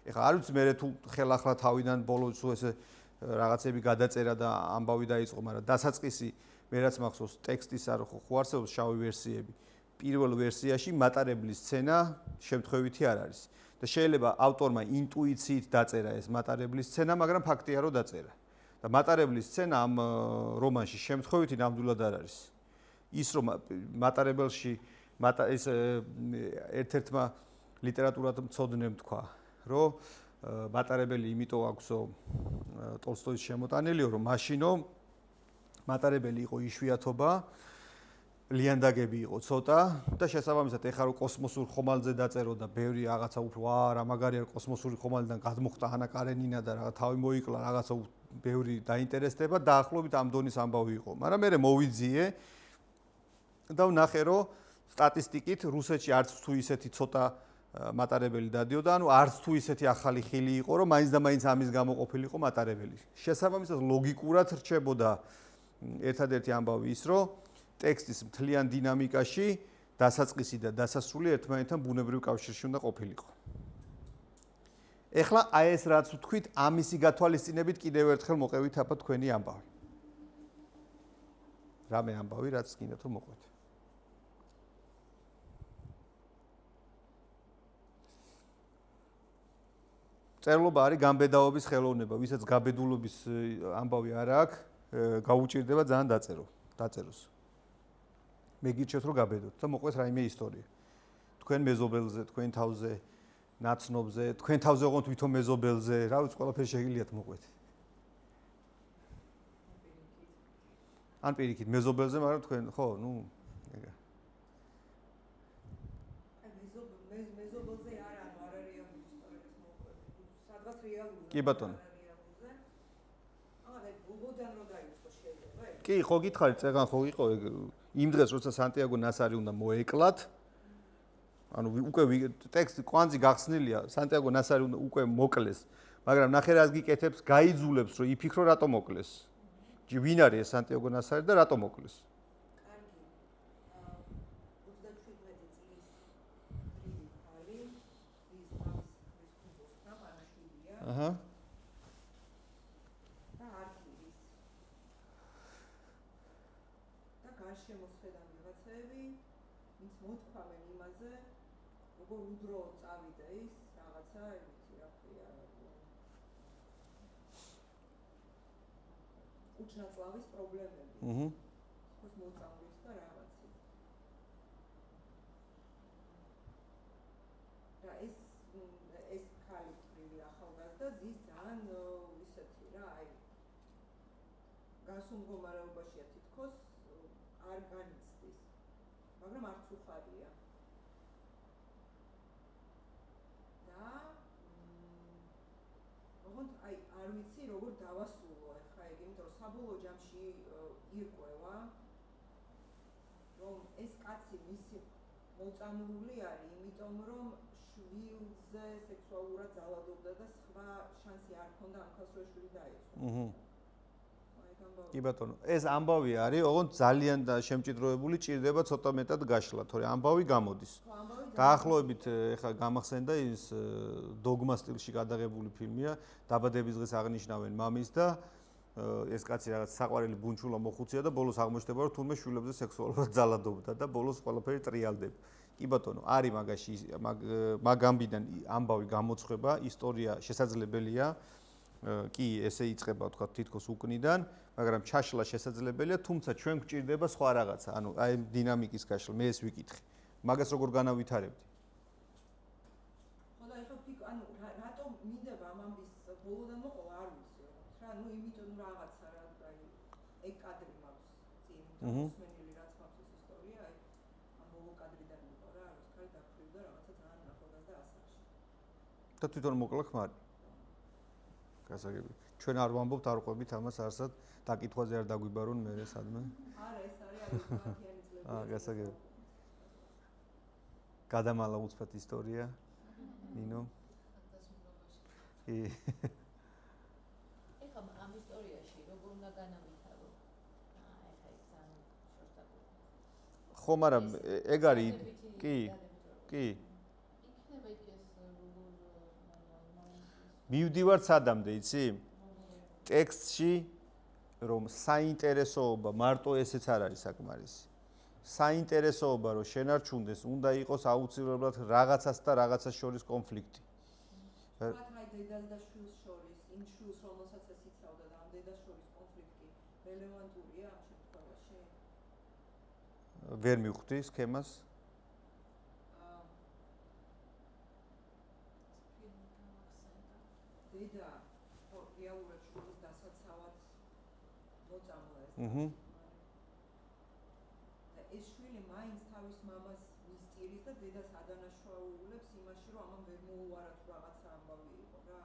ეხლა არ ვიცი მე თუ ხელახლა თავიდან ბოლოს ესე რაღაცები გადაწერა და ამბავი დაიწყო, მაგრამ დასაწყისი მე რაც მახსოვს ტექსტის არ ხო არსებობს შავი ვერსიები. პირველ ვერსიაში მატარებლის სცენა შემთხვევითი არ არის. და შეიძლება ავტორმა ინტუიციით დაწერა ეს მატარებლის სცენა, მაგრამ ფაქტია რომ დაწერა. და მატარებლის სცენა ამ რომანში შემთხვევითი ნამდვილად არ არის. ის რომ მატარებელში ეს ერთ-ერთმა ლიტერატურად მცოდნემ თქვა, რომ მატარებელი იმიტომ აქვსო ტოლსტოის შემოტანილიო, რომ მაშინო მატარებელი იყო იშვიათობა, ლიანდაგები იყო ცოტა და შესაბამისად ეხლა რომ კოსმოსურ ხომალდზე დაწეროდა ბევრი რაღაცა უფრო რა მაგარია კოსმოსური ხომალდიდან გადმოხდა ანა კარენინა და რაღაც თავი მოიკლა რაღაცა ბევრი დაინტერესდება დაახლოებით ამ დონის ამბავი იყო. მაგრამ მე მოვიძიე და ვნახე რომ სტატისტიკით რუსეთში არც თუ ისეთი ცოტა მატარებელი დადიოდა, ანუ არც თუ ისეთი ახალი ხილი იყო, რომ მაინც და მაინც ამის გამო ყოფილიყო მატარებელი. შესაბამისად ლოგიკურად რჩებოდა ერთადერთი ამბავი ის, რომ ტექსტის მთლიან დინამიკაში დასაწყისი და დასასრული ერთმანეთთან ბუნებრივ კავშირში უნდა ყოფილიყო. ეხლა აი ეს რაც ვთქვით, ამისი გათვალისწინებით კიდევ ერთხელ მოყევით აბა თქვენი ამბავი. რამე ამბავი, რაც გინდათ რომ მოყვეთ. წერლობა არის გამბედაობის ხელოვნება, ვისაც გაბედულობის ამბავი არ აქვს, გაუჭირდება ძალიან დაწეროს. მე გირჩევთ რომ გაბედოთ და მოყვეთ რაიმე ისტორია. თქვენ მეზობელზე, თქვენ თავზე, ნაცნობზე, თქვენ თავზე ოღონდ თვითონ მეზობელზე, რა ვიცი, ყველაფერი შეგიძლიათ მოყვეთ. ან პირიქით მეზობელზე, მაგრამ თქვენ ხო, ნუ ეგა. მეზობელზე არ არის ისტორიის მოყვეთ. სადღაც რეალურია. კი ბატონო. აი, გუგოდან რო დაიწყო შეიძლება. კი, ხო გითხარით, წეგან ხო იყო იმ დღეს, როცა სანტიაგო ნასარი უნდა მოეკლათ. ანუ უკვე ტექსტი კვანძი გახსნილია, სანტიაგო ნასარი უნდა უკვე მოკლეს, მაგრამ ნახე რას გიკეთებს, გაიძულებს, რომ იფიქრო რატომ მოკლეს. ვინ არის ეს სანტიაგო ნასარი და რატომ მოკლეს? კარგი. 37 წლის ბრიდი ხალი, ის მამის ხმობოსთან პანაშვილია. აჰა. და არქივის. და გარშემოსხედან ვიღაცები, ვინც მოთქვამენ იმაზე, როგორ უდროოდ წავიდა ის რაღაცა, იცი რა ქვია, უჩნაწლავის პრობლემები. აჰა. ხოს მოწამვლის და რაღაცი. და ეს ქალი თბილი ახალგაზრდა ზის ძალიან ისეთი რა, აი გასულ მდგომარეობაშია თითქოს არ განიცდის. მაგრამ არც უხარია. და ოღონდ აი არ ვიცი როგორ დავასრულო ახლა ეგ, იმიტომ რომ საბოლოო ჯამში ირკვევა, რომ ეს კაცი მისი მოწამლული არის, იმიტომ რომ შვილზე სექსუალურად ძალადობდა და სხვა შანსი არ ჰქონდა ამ ქალს რომ შვილი დაეცვა. აჰა. კი ბატონო, ეს ამბავი არის, ოღონდ ძალიან და შემჭიდროებული ჭირდება ცოტა მეტად გაშლა, თორე ამბავი გამოდის. დაახლოებით ეხლა გამახსენდა ის დოგმა სტილში გადაღებული ფილმია, დაბადების დღეს აღნიშნავენ მამის და ეს კაცი რაღაც საყვარელი ბუნჩულა მოხუცია და ბოლოს აღმოჩნდება რომ თურმე შვილებზე სექსუალურად ძალადობდა და ბოლოს ყველაფერი ტრიალდება. კი ბატონო, არის მაგაში მაგ ამბიდან ამბავი გამოცხება, ისტორია შესაძლებელია. კი, ესე იწყება თქვა თითქოს უკნიდან, მაგრამ ჩაშლა შესაძლებელია, თუმცა ჩვენ გვჭირდება სხვა რაღაცა, ანუ აი დინამიკის გაშლა, მე ეს ვიკითხე. მაგას როგორ განავითარებდი? ხო და ეხლა ანუ რატომ მინდება ამ ამბის ბოლოდან მოყოლა, არ ვიცი რა, ნუ იმიტომ რაღაცა რა, აი ეგ კადრი მაქვს წინ და მოსმენილი რაც მაქვს ეს ისტორია, აი ამ ბოლო კადრიდან იყო რა, არის ხარი დაქრივა რაღაცა ძალიან ახალგაზრდა ასაკში. და თვითონ მოკლა ხმარი. გასაგები. ჩვენ არ ვამბობთ, არ ყვებით ამას არსად, დაკითხვაზე არ დაგვიბარონ მე სადმე. არა, ეს არის 30-იანი წლები. გასაგები. გადამალა უცბად ისტორია. ნინო. კი. ეხლა ამ ისტორიაში როგორ უნდა განავითარო? ეხლა ის ძალიან შორტაკული. ხო, მაგრამ ეგ არის კი. კი. იქნება იქ ეს როგორ მივდივარ სადამდე, იცი? ტექსტში რომ საინტერესოობა მარტო ესეც არ არის საკმარისი. საინტერესოობა რომ შენარჩუნდეს, უნდა იყოს აუცილებლად რაღაცას და რაღაცას შორის კონფლიქტი. აი დედას და შვილს შორის, იმ შვილს რომელსაც ეს იცავდა და ამ დედას შორის კონფლიქტი რელევანტურია ამ შემთხვევაში? ვერ მივხვდი სქემას. დედა რეალურად შვილის დასაცავად მოწამლა ეს. და ეს შვილი მაინც თავის მამას მისწირის და დედას ადანაშაულებს იმაში, რომ ამან ვერ მოუარა თუ რაღაცა ამბავი იყო რა.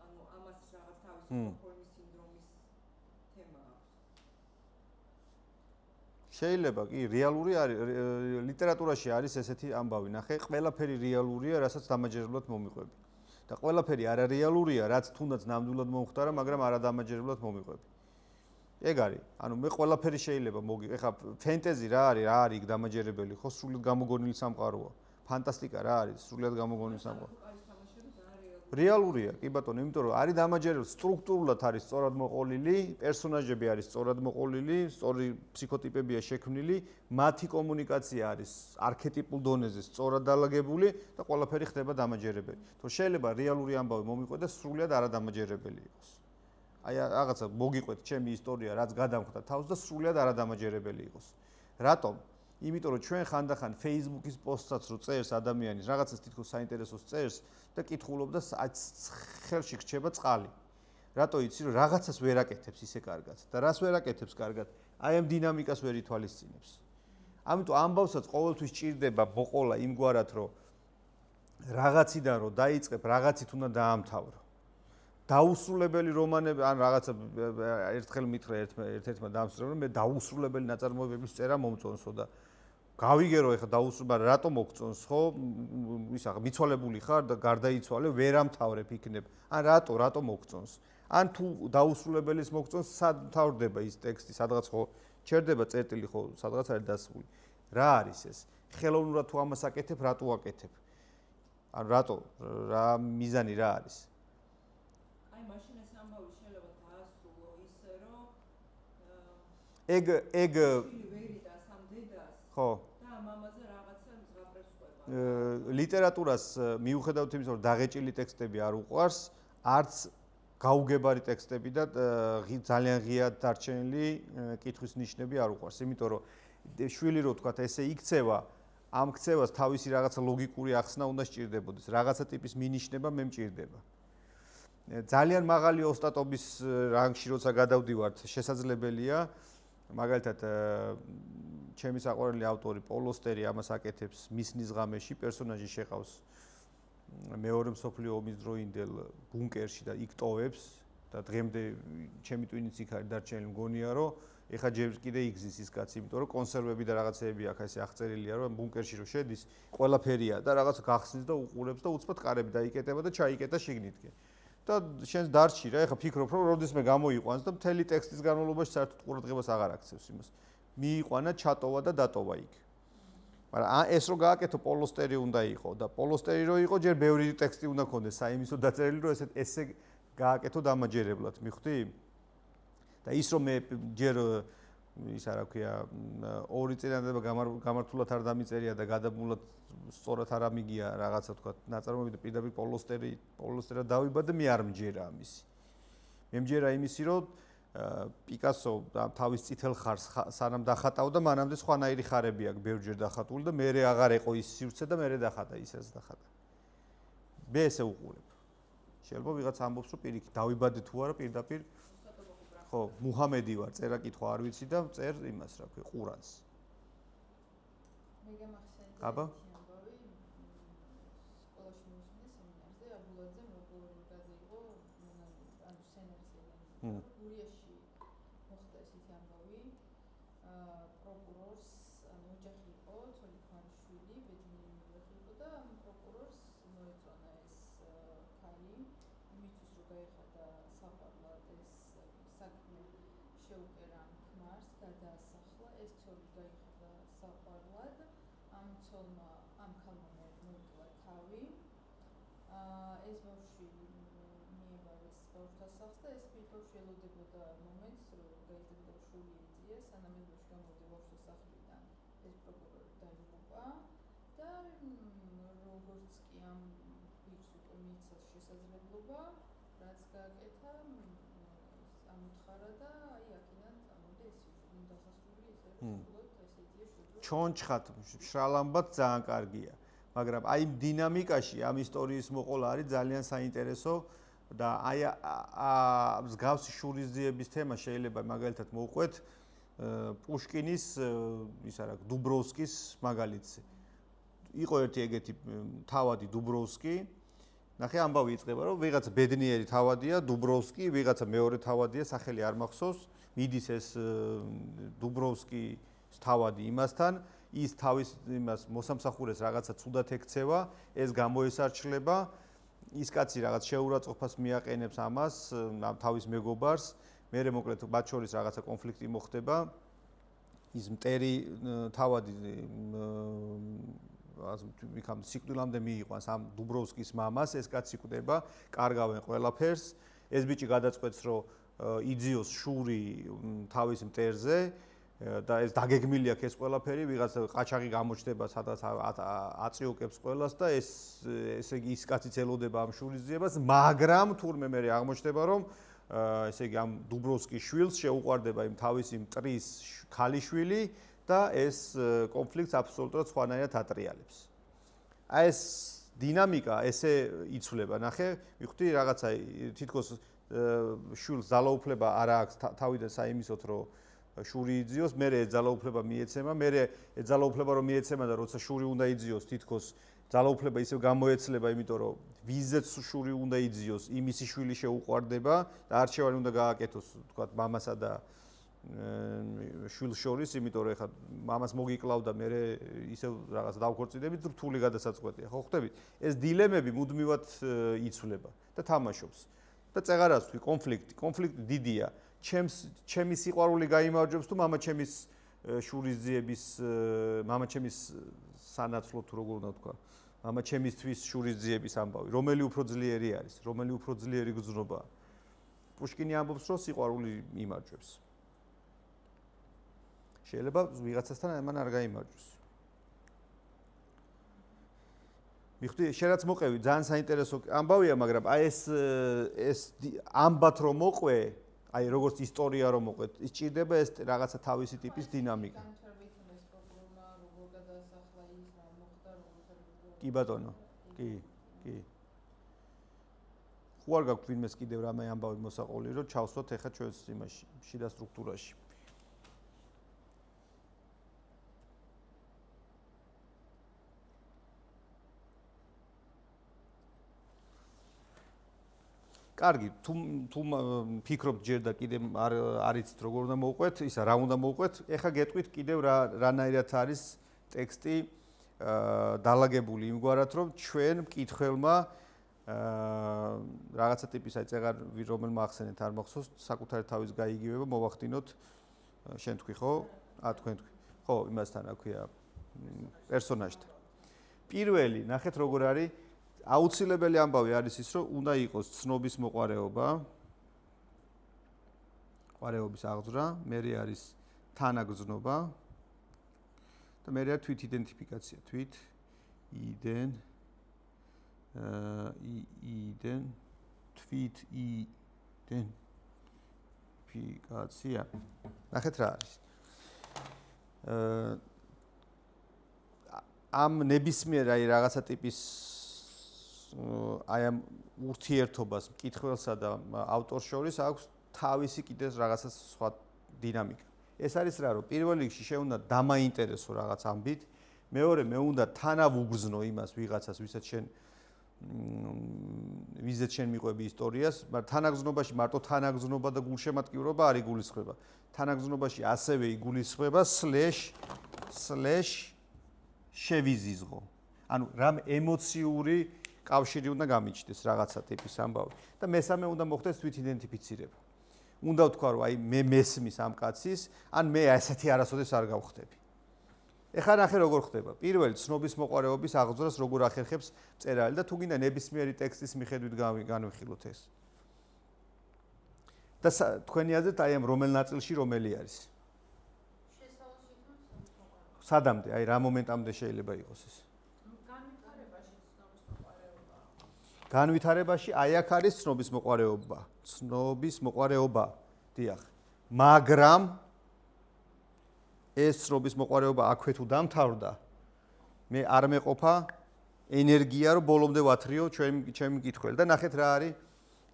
ანუ ამას რაღაც თავისი სტოკჰოლმის სინდრომის თემა აქვს. შეიძლება კი რეალური არის ლიტერატურაში არის ესეთი ამბავი. ნახე, ყველაფერი რეალურია, რასაც დამაჯერებლად მომიყვები. და ყველაფერი არარეალურია, რაც თუნდაც ნამდვილად მომხდარა, მაგრამ არადამაჯერებლად მომიყვები. ეგ არის. ანუ მე ყველაფერი შეიძლება ეხა ფენტეზი რა არის იქ დამაჯერებელი, ხო სრულად გამოგონილი სამყაროა. ფანტასტიკა რა არის, სრულად გამოგონილი სამყარო. რეალურია, კი ბატონო, იმიტომ რომ არის დამაჯერებელი, სტრუქტურულად არის სწორად მოყოლილი, პერსონაჟები არის სწორად მოყოლილი, სწორი ფსიქოტიპებია შექმნილი, მათი კომუნიკაცია არის არქეტიპულ დონეზე სწორად დალაგებული და ყველაფერი ხდება დამაჯერებელი. თორე შეიძლება რეალური ამბავი მომიყვე და სრულად არადამაჯერებელი იყოს. აი რაღაცა მოგიყვეთ ჩემი ისტორია, რაც გადამხდა თავს და სრულად არადამაჯერებელი იყოს. რატომ? იმიტომ რომ ჩვენ ხანდახან Facebook-ის პოსტსაც რო წერს ადამიანის, რაღაცას თითქოს საინტერესოს წერს და კითხულობდა ხელში რჩება წყალი. რატო იცი რომ რაღაცას ვერ აკეთებს ისე კარგად და რას ვერ აკეთებს კარგად? აი ამ დინამიკას ვერ ითვალისწინებს. ამიტომ ამბავსაც ყოველთვის ჭირდება ბოყოლა იმგვარად რომ რაღაციდან რო დაიწყებ, რაღაცით უნდა დაამთავრო. დაუსრულებელი რომანები ან რაღაცა ერთხელ მითხრა ერთ-ერთმა დამსწრებელმა მე დაუსრულებელი ნაწარმოებების წერა მომწონსო და გავიგერო ეხა დაუსრულებელი რატომ მოგწონს ხო ისა მიცვალებული ხარ და გარდაიცვალე ვერ ამთავრებ იქნებ ან რატო მოგწონს ან თუ დაუსრულებელის მოგწონს სად მთავრდება ის ტექსტი სადღაც ხო ჩერდება წერტილი ხო სადღაც არის დასული რა არის ეს ხელოვნურად თუ ამას აკეთებ რატო აკეთებ ან რატო რა მიზანი რა არის მაშინ ეს ამბავი შეიძლება დაასრულო ისე რომ ეგ ვერიტას ამ დედას ხო და მამაზე რაღაცა მზღაპრებს ყვება ლიტერატურას მიუხედავთ იმისა რომ დაღეჭილი ტექსტები არ უყვარს არც გაუგებარი ტექსტები და ძალიან ღიად დარჩენილი კითხვის ნიშნები არ უყვარს იმიტომ რომ შვილი რო თქვა ესე იქცევა ამ ქცევას თავისი რაღაცა ლოგიკური ახსნა უნდა სჭირდებოდეს რაღაცა ტიპის მინიშნება მე მჭირდება ძალიან მაღალი ოსტატობის რანგში როცა გადავდივართ შესაძლებელია მაგალითად ჩემი საყვარელი ავტორი პოლოსტერი ამას აკეთებს მისნის ღამეში პერსონაჟი შეყავს მეორე მსოფლიო ომის დროინდელ ბუნკერში და იქ ტოვებს და დღემდე ჩემი ტვინიც იქ არის დარჩენილი მგონია რომ ეხა ჯერ კიდე იგზის ის კაცი იმიტომ რომ კონსერვები და რაღაცეები აქ ესე აღწერილია რომ ბუნკერში რო შედის ყველაფერია და რაღაც გახსნის და უყურებს და უცბად კარები დაიკეტება და ჩაიკეტა შიგნითკენ და შენს დარჩი რა ეხა ფიქრობ რომ როდესმე გამოიყვანს და მთელი ტექსტის განმავლობაში საერთოდ ყურადღებას აღარ აქცევს იმას მიიყვანა ჩატოვა და დატოვა იქ მაგრამ ეს რო გააკეთო პოლოსტერი უნდა იყო და პოლოსტერი რო იყო ჯერ ბევრი ტექსტი უნდა ქონდეს საიმისო დაწერილი რომ ესე გააკეთო დამაჯერებლად მიხვდი და ის რომ მე ჯერ ისა რა ქვია ორი წინადადება გამართულად არ დამიწერია და გადაბმულად სწორად არ ამიგია რაღაცა თქვა ნაწარმოები და პირდაპირ პოლოსტერა დავიბადე მე არ მჯერა ამისი მე მჯერა იმისი რომ პიკასო თავის წითელ ხარს სანამ დახატავდა მანამდე სხვანაირი ხარები აქვს ბევრჯერ დახატული და მე აღარ ეყო ის სივრცე და მე დახატა ისეც დახატა მე ესე უყურებ შეიძლება ვიღაც ამბობს რომ პირიქით დავიბადე თუ არა პირდაპირ ხო მუჰამედი ვარ წერა კითხვა არ ვიცი და წერ იმას რა ქვია ყურანს მე გამახსენდა აბა სკოლაში მისვლის სემინარზე აბულაძე მოპულარიზაცია იყო ანუ სცენარზე გურიაში მოხდა ესეთი ამბავი პროკურორს ანუ ოჯახი იყო ცოლი ქმარიშვილი ბედნიერი ოჯახი იყო და პროკურორს მოეწონა ეს ქალი იმისთვის რომ გაეხადა საფარლად ეს საქმე შეუკერა ქმარს გადაასახლა ეს ცოლი გაიხადა საფარლად ამ ცოლმა ამ ქალმა მოიკლა თავი ეს ბავშვი მიიღეს ბავშვთასახს და ეს პირდაპირ ელოდებოდა მომენტს, რომ გაიზრდებოდა შური ეძია, სანამ ელოში გამოვიდა ბავშვთასახლიდან ეს პროკურორი დაიღუპა და როგორც კი ამ პირს უკვე მიეცა შესაძლებლობა, რაც გააკეთა, ამუთხარა და აი აქედან წამოვიდა ეს სიუჟეტი დასასრული ესე ვთქვათ, ეს ეძია შურო. ჩონჩხად, შრალამბად ძალიან კარგია. მაგრამ აი დინამიკაში ამ ისტორიის მოყოლა არის ძალიან საინტერესო და აი მსგავსი შურისძიების თემა შეიძლება მაგალითად მოვყვეთ პუშკინის ისა რა დუბროვსკის მაგალითზე. იყო ერთი ეგეთი თავადი დუბროვსკი. ნახე ამბავი იწყება რომ ვიღაცა ბედნიერი თავადია დუბროვსკი, ვიღაცა მეორე თავადია, სახელი არ მახსოვს, მიდის ეს დუბროვსკის თავადი იმასთან ის თავის იმას მოსამსახურეს რაღაცა ცუდად ექცევა, ეს გამოესარჩლება, ის კაცი რაღაც შეურაცხყოფას მიაყენებს ამას, ამ თავის მეგობარს, მერე მოკლედ მათ შორის რაღაცა კონფლიქტი მოხდება. ის მტერი თავადი იქამ სიკვდილამდე მიიყვანს ამ დუბროვსკის მამას, ეს კაცი კვდება, კარგავენ ყველაფერს. ეს ბიჭი გადაწყვეტს, რომ იძიოს შური თავის მტერზე და ეს დაგეგმილი აქვს ეს ყველაფერი, ვიღაცა ყაჩაღი გამოჩნდება, სადაც აწიოკებს ყველას და ესე იგი ის კაციც ელოდება ამ შურისძიებას, მაგრამ თურმე მე აღმოჩნდება, რომ ესე იგი ამ დუბროვსკის შვილს შეუყვარდება იმ თავისი მტრის ქალიშვილი და ეს კონფლიქტს აბსოლუტურად სხვანაირად ატრიალებს. აი ეს დინამიკა ესე იცვლება, ნახე, ვიხდი რაღაცა თითქოს შვილს ძალაუფლება არ აქვს თავიდან საიმისოთ, რომ შური იძიოს, მერე ძალაუფლება მიეცემა, მერე ძალაუფლება რომ მიეცემა და როცა შური უნდა იძიოს, თითქოს ძალაუფლება ისევ გამოეცლება, იმიტომ რომ ვიზეც შური უნდა იძიოს, იმისი შვილი შეუყვარდება და არჩევანი უნდა გააკეთოს, თქვათ, მამასა და შვილს შორის, იმიტომ რომ ეხლა მამას მოგიკლავდა, მერე ისევ რაღაც დავქორწინებით, რთული გადასაწყვეტია, ხო ხვდებით? ეს დილემები მუდმივად იცვლება და თამაშობს. და წეღარას თქვი კონფლიქტი დიდია. ჩემი სიყვარული გაიმარჯვებს თუ მამაჩემის შურისძიების მამაჩემის სანაცვლოდ თუ როგორ უნდა თქვა მამაჩემისთვის შურისძიების ამბავი რომელი უფრო ძლიერი არის რომელი უფრო ძლიერი გრძნობაა პუშკინი ამბობს რომ სიყვარული იმარჯვებს შეიძლება ვიღაცასთან ამან არ გაიმარჯვოს მიხდი შენაც მოყევი ძალიან საინტერესო ამბავია მაგრამ აი ეს ამბათ რომ მოყვე აი როგორც ისტორია რომ მოყვეთ, ის ჭირდება ეს რაღაცა თავისი ტიპის დინამიკა. კი ბატონო. კი. ხო არ გაქვთ ვინმეს კიდევ რამე ამბავი მოსაყოლი, რომ ჩავსვათ ეხა ჩვენს იმაში, შიდა სტრუქტურაში. კარგი, თუ ფიქრობთ ჯერ და კიდე არ იცით როგორ უნდა მოვყვეთ, ისა რა უნდა მოვყვეთ, ეხა გეტყვით კიდევ რანაირად არის ტექსტი დალაგებული იმგვარად, რომ ჩვენ მკითხველმა რაღაცა ტიპის აი წეღარ რომელმა ახსენეთ არ მახსოვს, საკუთარი თავის გაიგივება მოვახდინოთ შენ თქვი ხო? თქვენ თქვი. ხო, იმასთან რა ქვია პერსონაჟთან. პირველი, ნახეთ როგორ არის აუცილებელი ამბავი არის ის, რომ უნდა იყოს ცნობის მოყვარეობა, ყვარეობის აღძვრა, მერე არის თანაგრძნობა და მერე არის თვით იდენტიფიკაცია, თვით იდენტიფიკაცია. ნახეთ რა არის. ამ ნებისმიერ აი რაღაცა ტიპის აი ამ ურთიერთობას მკითხველსა და ავტორს შორის აქვს თავისი კიდევ რაღაცა სხვა დინამიკა. ეს არის რა, რომ პირველ რიგში შენ უნდა დამაინტერესო რაღაც ამბით, მეორე მე უნდა თანავუგრძნო იმას ვიღაცას, ვისაც შენ მიყვები ისტორიას, მაგრამ თანაგრძნობაში მარტო თანაგრძნობა და გულშემატკივრობა არ იგულისხმება. თანაგრძნობაში ასევე იგულისხმება შევიზიზღო. ანუ რამ ემოციური კავშირი უნდა გამიჩნდეს რაღაცა ტიპის ამბავი და მესამე უნდა მოხდეს თვით იდენტიფიცირება. უნდა ვთქვა რომ აი მე მესმის ამ კაცის, ან მე ასეთი არასოდეს არ გავხდები. ეხლა ნახე როგორ ხდება. პირველი ცნობის მოყვარეობის აღძვრას როგორ ახერხებს მწერალი და თუ გინდა ნებისმიერი ტექსტის მიხედვით განვიხილოთ ეს. და თქვენი აზრით აი ამ რომელ ნაწილში რომელი არის? სადამდე, აი რა მომენტამდე შეიძლება იყოს ეს? განვითარებაში აი აქ არის ცნობის მოყვარეობა. ცნობის მოყვარეობა. დიახ. მაგრამ ეს ცნობის მოყვარეობა აქვე თუ დამთავრდა, მე არ მეყოფა ენერგია, რომ ბოლომდე ვათრიო ჩემი კითხველი. და ნახეთ რა არის?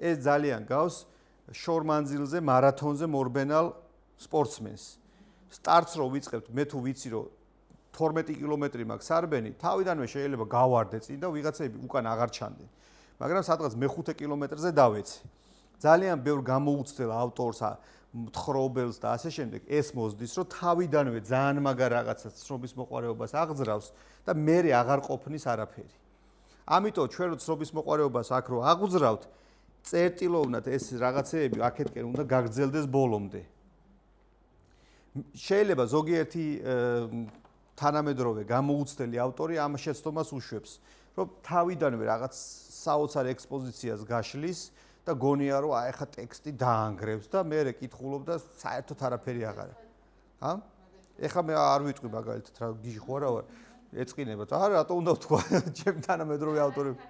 ეს ძალიან გავს შორ მანძილზე, მარათონზე მორბენალ სპორტსმენს. სტარტს რო ვიწყებთ, მე თუ ვიცი რომ 12 კილომეტრი მაქვს სარბენი, თავიდანვე შეიძლება გავარდე წინ და ვიღაცები უკან აღარ ჩანდნენ. მაგრამ სადღაც მე-5 კილომეტრზე დავეცე. ძალიან ბევრ გამოუცდელ ავტორს, მთხრობელს და ასე შემდეგ ეს მოსდის, რომ თავიდანვე ძალიან მაგარ რაღაცას ცნობის მოყვარეობას აღძრავს და მერე აღარ ყოფნის არაფერი. ამიტომ ჩვენ რო ცნობის მოყვარეობას აქ რო აღძრავთ, წერტილოვნად ეს რაღაცეები აქეთკენ უნდა გაგრძელდეს ბოლომდე. შეიძლება ზოგიერთი თანამედროვე გამოუცდელი ავტორი ამ შეცდომას უშვებს, რომ თავიდანვე რაღაც საოცარ ექსპოზიციას გაშლის და გონია რომ აი ხა ტექსტი დაანგრევს და მე კითხულობ და საერთოდ არაფერი აღარა. ეხლა მე არ ვიტყვი მაგალითად რა გიჟი ხო არა ვარ ეწყინებათ. არა რატო უნდა ვთქვა ჩემ თანამედროვე ავტორები.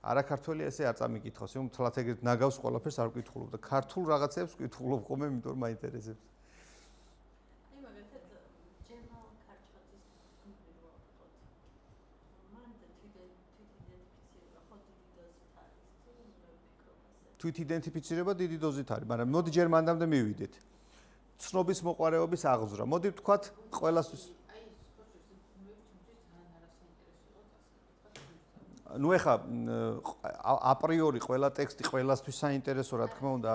არაქართველი ესე არ წამიკითხავს, იმ თლათ ეგრეთ ნაგავს ყველაფერს არ ვკითხულობ და ქართულ რაღაცებს ვკითხულობ ხოლმე, იმიტომ რომ მაინტერესებს. თვით იდენტიფიცირება დიდი დოზით არის, მაგრამ მოდი ჯერ მანდამდე მივიდეთ. ცნობის მოყვარეობის აღძვრა. მოდი ვთქვათ ყველასთვის. ნუ ეხა აპრიორი ყველა ტექსტი ყველასთვის საინტერესო რა თქმა უნდა.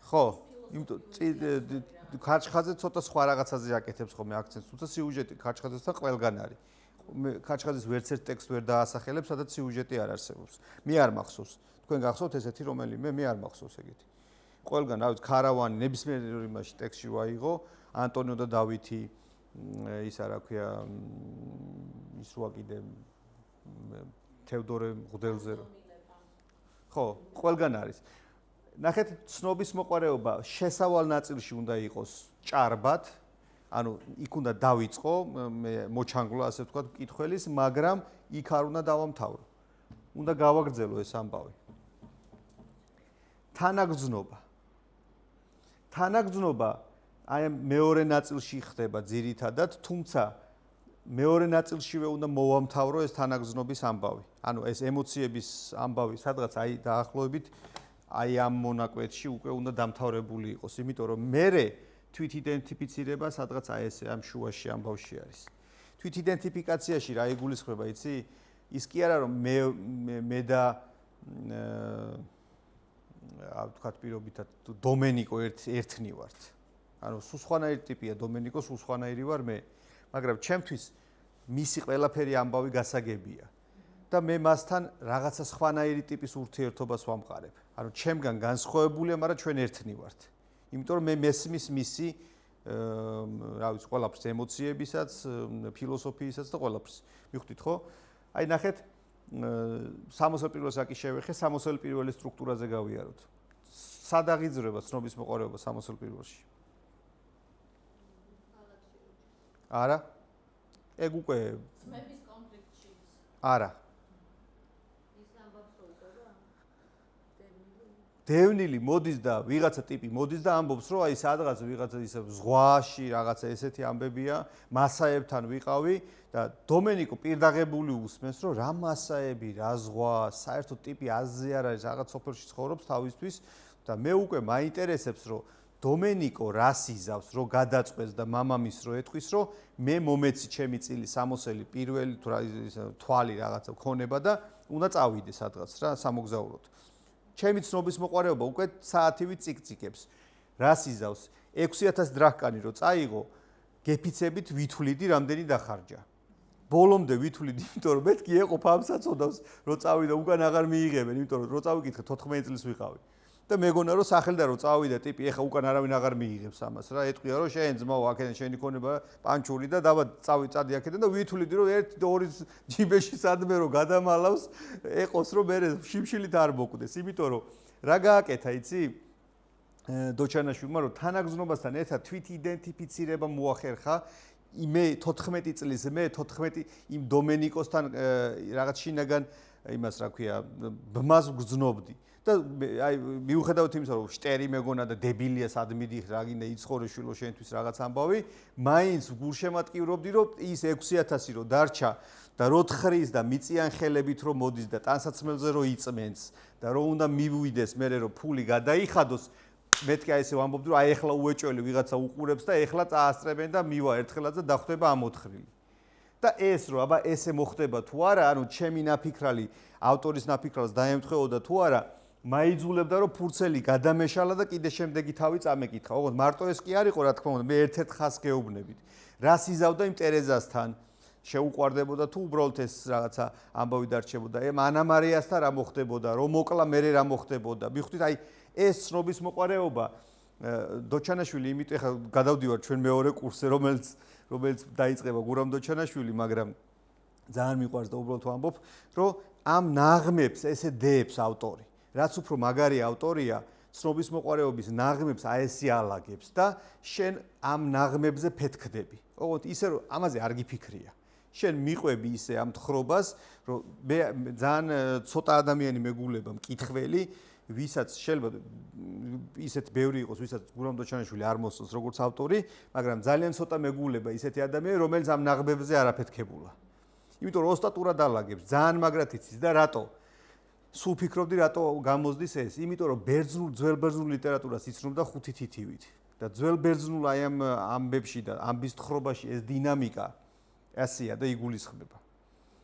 ხო, იმიტომ ქარჩხაძე ცოტა სხვა რაღაცაზე აკეთებს ხოლმე აქცენტს, თუმცა სიუჟეტი ქარჩხაძესთან ყველგან არის. ქარჩხაძეს ვერც ერთ ტექსტს ვერ დაასახელებს, სადაც სიუჟეტი არ არსებობს. მე არ მახსოვს. თქვენ გახსოვთ ესეთი რომელიმე? მე არ მახსოვს ეგეთი. ყველგან, რა ვიცი, ქარავანი ნებისმიერ იმაში ტექსტში ვაიღო, ანტონიო და დავითი, ისა რა ქვია, ის როა კიდე თევდორე მღვდელზე რო. ხო, ყველგან არის. ნახეთ, ცნობის მოყვარეობა შესავალ ნაწილში უნდა იყოს ჭარბად, ანუ იქ უნდა დავიწყო, მე მოჩანგლა ასე ვთქვათ, კითხველის, მაგრამ იქ არ უნდა დავამთავრო. უნდა გავაგრძელო ეს ამბავი. თანაგრძნობა აი მეორე ნაწილში ხდება ძირითადად, თუმცა მეორე ნაწილშივე უნდა მოვამთავრო ეს თანაგრძნობის ამბავი. ანუ ეს ემოციების ამბავი სადღაც აი დაახლოებით აი ამ მონაკვეთში უკვე უნდა დამთავრებული იყოს, იმიტომ რომ მე თვით იდენტიფიცირება სადღაც აი ესე ამ შუაში ამბავში არის. თვით იდენტიფიკაციაში რა იგულისხმება, იცი? ის კი არა რომ მე და ვთქვათ პირობითად დომენიკო ერთნი ვართ. ანუ სულ სხვანაირი ტიპია დომენიკო, სულ სხვანაირი ვარ მე, მაგრამ ჩემთვის მისი ყველაფერი ამბავი გასაგებია. და მე მასთან რაღაცა სხვანაირი ტიპის ურთიერთობას ვამყარებ. ანუ ჩემგან განსხვავებულია, მაგრამ ჩვენ ერთნი ვართ. იმიტომ რომ მე მესმის მისი რა ვიცი, ყველაფერს ემოციებისაც, ფილოსოფიისაც და ყველაფერს. მიხვდით ხო? აი ნახეთ, 60 პირველს აკი შევეხე, 60 პირველი სტრუქტურაზე გავიაროთ. სად აღიძვრება ცნობის მოყვარეობა 60 პირველში? არა? ეგ უკვე ძმების კონფლიქტში. არა. დევნილი მოდის და ვიღაცა ტიპი მოდის და ამბობს, რომ აი სადღაც ვიღაცა ისე ზღვაში რაღაცა ესეთი ამბებია, მასაებთან ვიყავი და დომენიკო პირდაღებული უსმენს, რომ რა მასაები, რა ზღვა, საერთოდ ტიპი აზზე არ არის, რაღაც სოფელში ცხოვრობს თავისთვის და მე უკვე მაინტერესებს, რომ დომენიკო რას იზავს, რომ გადაწყვეს და მამამის რო ეთქვის, რომ მე მომეცი ჩემი წილი 60-ელი პირველი თვალი რაღაცა ქონება და უნდა წავიდე სადღაც რა სამოგზაუროდ. ჩემი ცნობის მოყვარეობა უკვე საათივით წიკწიკებს. რას იზავს? 6000 დრახკანი რო წაიღო, გეფიცებით ვითვლიდი, რამდენი დახარჯა. ბოლომდე ვითვლიდი, იმიტომ რომ მეთქი ეყოფა ამ საწოდავს, რო წავიდა უკან აღარ მიიღებენ, იმიტომ რომ რო წავიკითხე 14 წლის ვიყავი. და მეგონა რომ სახელდა რომ წავიდა ტიპი ეხა უკან არავინ აღარ მიიღებს ამას რა ეტყვია რომ შენ ძმაო აქედან შენი ქონება პანჩური და დაბა წადი აქედან და ვითვლიდი რომ 1-2 ჯიბეში სადმე რომ გადამალავს ეყოს რომ მე შიმშილით არ მოკვდეს იმიტომ რომ რა გააკეთა იცი დოჩანაშვილმა რომ თანაგზნობასთან ერთად თვით იდენტიფიცირება მოახერხა მე 14 წლის მე 14 იმ დომენიკოსთან რაღაც შინაგან იმას რა ქვია ბმას გრძნობდი და აი მიუხედავად იმისა რომ შტერი მეგონა და დებილია სად მიდიხ რა გინდა იცხოვრე შვილო შენთვის რაღაც ამბავი მაინც გულშემატკივრობდი რომ ის 6000 რო დარჩა და რო თხრის და მიწიან ხელებით რო მოდის და ტანსაცმელზე რო იწმენს და რო უნდა მივიდეს მე რო ფული გადაიხადოს მეთქი აი ესე ვამბობდი რომ აი ეხლა უეჭველი ვიღაცა უყურებს და ეხლა წაასწრებენ და მივა ერთხელაც და დახვდება ამოთხრილი და ეს რო აბა ესე მოხდება თუ არა ანუ ჩემი ნაფიქრალი ავტორის ნაფიქრალს დაემთხვეოდა თუ არა მაიძულებდა რომ ფურცელი გადამეშალა და კიდე შემდეგი თავი წამეკითხა. ოღონდ მარტო ეს კი არ იყო რა თქმა უნდა, მე ერთ-ერთ ხაზს გეუბნებით. რას იზავდა იმ ტერეზასთან? შეუყვარდებოდა თუ უბრალოდ ეს რაღაცა ამბავი დარჩებოდა. ანამარიასთან რა მოხდებოდა, რომ მოკლა მერე რა მოხდებოდა. მიხვდით, აი ეს ცნობის მოყარეობა დოჩანაშვილი, იმიტომ ეხლა გადავდივარ ჩვენ მეორე კურსზე, რომელიც დაიწყება გურამ დოჩანაშვილი, მაგრამ ძალიან მიყვარს და უბრალოდ ვამბობ, რომ ამ ნაღმებს ესე დეებს ავტორი. რაც უფრო მაგარი ავტორია, ცნობის მოყარეობის ნაღმებს აესე ალაგებს და შენ ამ ნაღმებზე ფეთქდები. ოღონდ ისე რომ ამაზე არ გიფიქრია. შენ მიყვები ისე ამ თხრობას, რომ მე ძალიან ცოტა ადამიანი მეგულება მკითხველი, ვისაც შეიძლება ისეთ ბევრი იყოს, ვისაც გურამ დოჩანაშვილი არ მოსწონს როგორც ავტორი, მაგრამ ძალიან ცოტა მეგულება ისეთი ადამიანი, რომელიც ამ ნაღმებზე არ აფეთქებულა. იმიტომ რომ ოსტატურად ალაგებს, ძალიან მაგრად იცის და რატო? სულ ფიქრობდი რატო გამოზდის ეს? იმიტომ რომ ძველ ბერძნულ ლიტერატურას იცნობდა ხუთი თითივით და ძველ ბერძნულ აი ამ ამბებში და ამბის თხრობაში ეს დინამიკა ასია და იგულისხმება.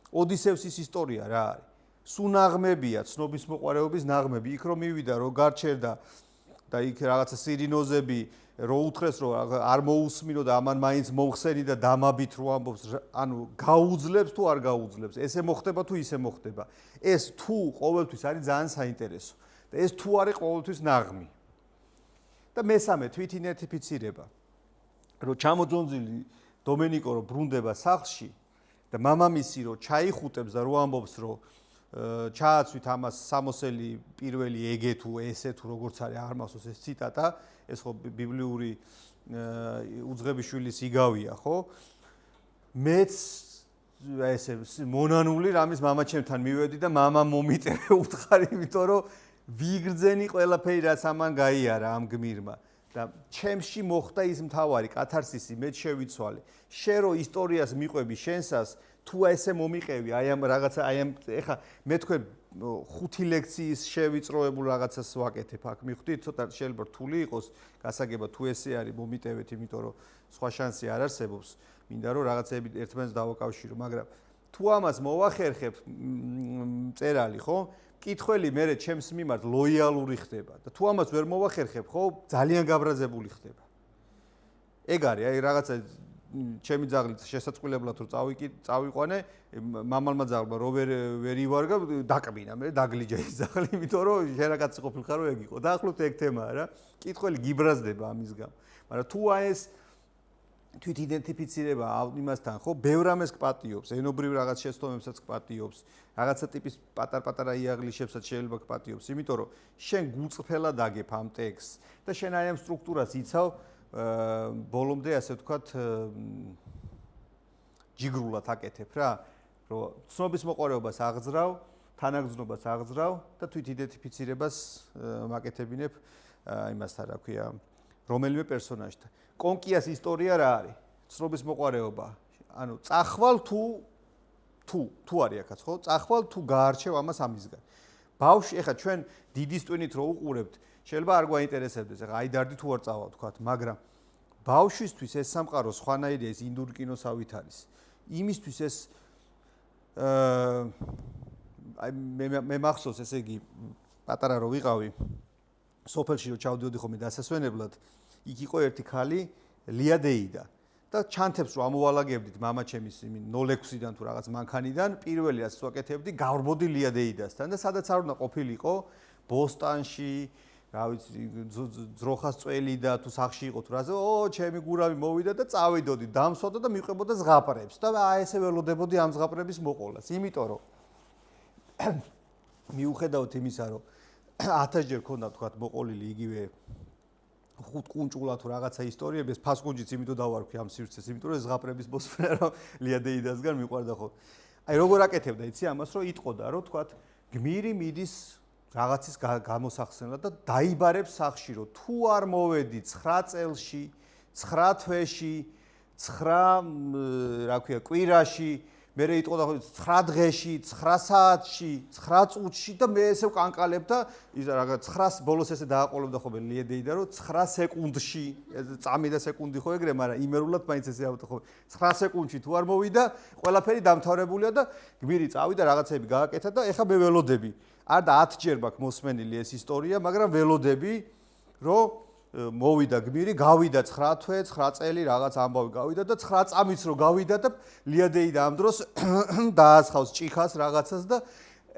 ოდისევსის ისტორია რა არის? სულ ნაღმებია, ცნობის მოყარეობის ნაღმები, იქ რომ მივიდა, რომ გარჩერდა და იქ რაღაცა სირინოზები რო უთხრეს რომ არ მოусმინო და ამან მაინც მოხსენი და დამაბით რო ამბობს, ანუ გაუძლებს თუ არ გაუძლებს, ესე მოხდება თუ ისე მოხდება. ეს თუ ყოველთვის არის ძალიან საინტერესო და ეს თუ არის ყოველთვის ნაღმი. და მესამე თვით იდენტიფიცირება. რომ ჩამოძონძილი დომენიკო რო ბრუნდება სახლში და მამამისი რო ჩაიხუტებს და რო ამბობს რომ ჩააცვით ამას სამოსელი პირველი ეგე თუ ესე თუ როგორც არის არ მახსოვს ეს ციტატა ეს ხო ბიბლიური უძღებიშვილის იგავია ხო მეც ესე მონანული რამის მამაჩემთან მივედი და მამა მომიტევე უთხარი იმიტომ რომ ვიგრძენი ყველაფერი რაც ამან გაიარა ამ გმირმა და ჩემში მოხდა ის მთავარი კათარსისი მე შევიცვალე შენ რო ისტორიას მიყვები შენსას თუ ესე მომიყევი აი ამ რაღაცა აი ამ ეხა მე თქვენ 5 ლექციის შევიწროებულ რაღაცას ვაკეთებ აქ მიხვდით ცოტა შეიძლება რთული იყოს გასაგებად თუ ესე არის მომიტევეთ იმიტომ რომ სხვა შანსი არ არსებობს მინდა რომ რაღაცები ერთმანეთს დავაკავშირო მაგრამ თუ ამას მოვახერხებ წერალი ხო კითხველი მე ჩემს მიმართ ლოიალური ხდება და თუ ამას ვერ მოვახერხებ ხო ძალიან გაბრაზებული ხდება ეგ არის აი რაღაცა ჩემი ძაღლით შესაწყვილებლად რომ წავიყვანე მამალმა ძაღლმა რო ვერ ივარგა დაკბინა მე დაგლიჯა ის ძაღლი იმიტომ რომ შენ რა კაცი ყოფილიყარ რომ ეგ იყო დაახლოებით ეგ თემაა რა კითხველი გიბრაზდება ამის გამო მაგრამ თუ აი ეს თვით იდენტიფიცირება იმასთან ხო ბევრ ამას გპატიობს ენობრივ რაღაც შეცდომებსაც გპატიობს რაღაცა ტიპის პატარ-პატარა იაღლიშებსაც შეიძლება გპატიობს იმიტომ რომ შენ გულწრფელად აგებ ამ ტექსტს და შენ აი ამ სტრუქტურას იცავ ბოლომდე ასე ვთქვათ ჯიგრულად აკეთებ რა რომ ცნობის მოყარეობას აღძრავ თანაგზნობას აღძრავ და თვით იდენტიფიცირებას მაკეთებინებ იმასთან რა ქვია რომელიმე პერსონაჟთან კონკიას ისტორია რა არის ცნობის მოყარეობა ანუ წახვალ თუ არის აქაც ხო წახვალ თუ გაარჩევ ამას ამისგან ბავშვი ეხა ჩვენ დიდის ტვინით რო უყურებთ შეიძლება არ გვაინტერესებდეს ეხა აიდარდი თუ არ წავა თქვათ მაგრამ ბავშვისთვის ეს სამყარო სხვანაირია ეს ინდური კინოსავით არის იმისთვის ეს აი მე მახსოვს ესე იგი პატარა რო ვიყავი სოფელში რო ჩავდიოდი ხოლმე დასასვენებლად იქ იყო ერთი ხალი ლიადეიდა და ჩანთებს რომ ამოვალაგებდით მამაჩემის იმი 06-დან თუ რაღაც მანქანიდან პირველი რაც ვაკეთებდი გავრბოდი ლიადეიდასთან და სადაც არ უნდა ყოფილიყო ბოსტანში რა ვიცი, ძროხას წველი და თუ სახში იყო თუ რაზე, ჩემი გურავი მოვიდა და წავიდოდი, დამსვადო და მიყვებოდა ზღაპრებს და აი ესე ველოდებოდი ამ ზღაპრების მოყოლას. იმიტომ რომ მიუხედავად იმისა, რომ 1000-ჯერ ქონდა თქვა მოყოლილი იგივე ხუთ კუნჭულა თუ რაღაცა ისტორიები, ეს ფასკუნჯიც იმიტომ დავარქვი ამ სივრცეს, იმიტომ რომ ზღაპრების მოსმენა რომ ლიადეიდასგან მიყვარდა ხო. აი როგორ აკეთებდა იცი ამას, რომ იტყოდა, რომ თქვა გმირი მიდის რაღაცის გამოსახსენად და დაიბარებს სახში, რომ თუ არ მოვედი 9 წელში, 9 თვეში, 9 რა ქვია, კვირაში, მე იტყოდა 9 დღეში, 9 საათში, 9 წუთში და მე ესე ვკანკალებ და ის რაღაც 9 ბოლოს ესე დააყოლებდა ხოლმე ლიედეიდა, რომ 9 სეკუნდში, წამი და სეკუნდი ხო ეგრე, მაგრამ იმერულად მაინც ესე ავთო ხოლმე. 9 სეკუნდში თუ არ მოვიდა, ყველაფერი დამთავრებულია და გმირი წავიდა, რაღაცები გააკეთა და ეხა მე ველოდები. არ და 10-ჯერ მაქვს მოსმენილი ეს ისტორია, მაგრამ ველოდები, რომ მოვიდა გმირი, გავიდა 9 თვე, 9 წელი რაღაც ამბავი გავიდა და 9 წამიც რო გავიდა და ლიადეიდა ამ დროს დაასხავს ჭიხას რაღაცას და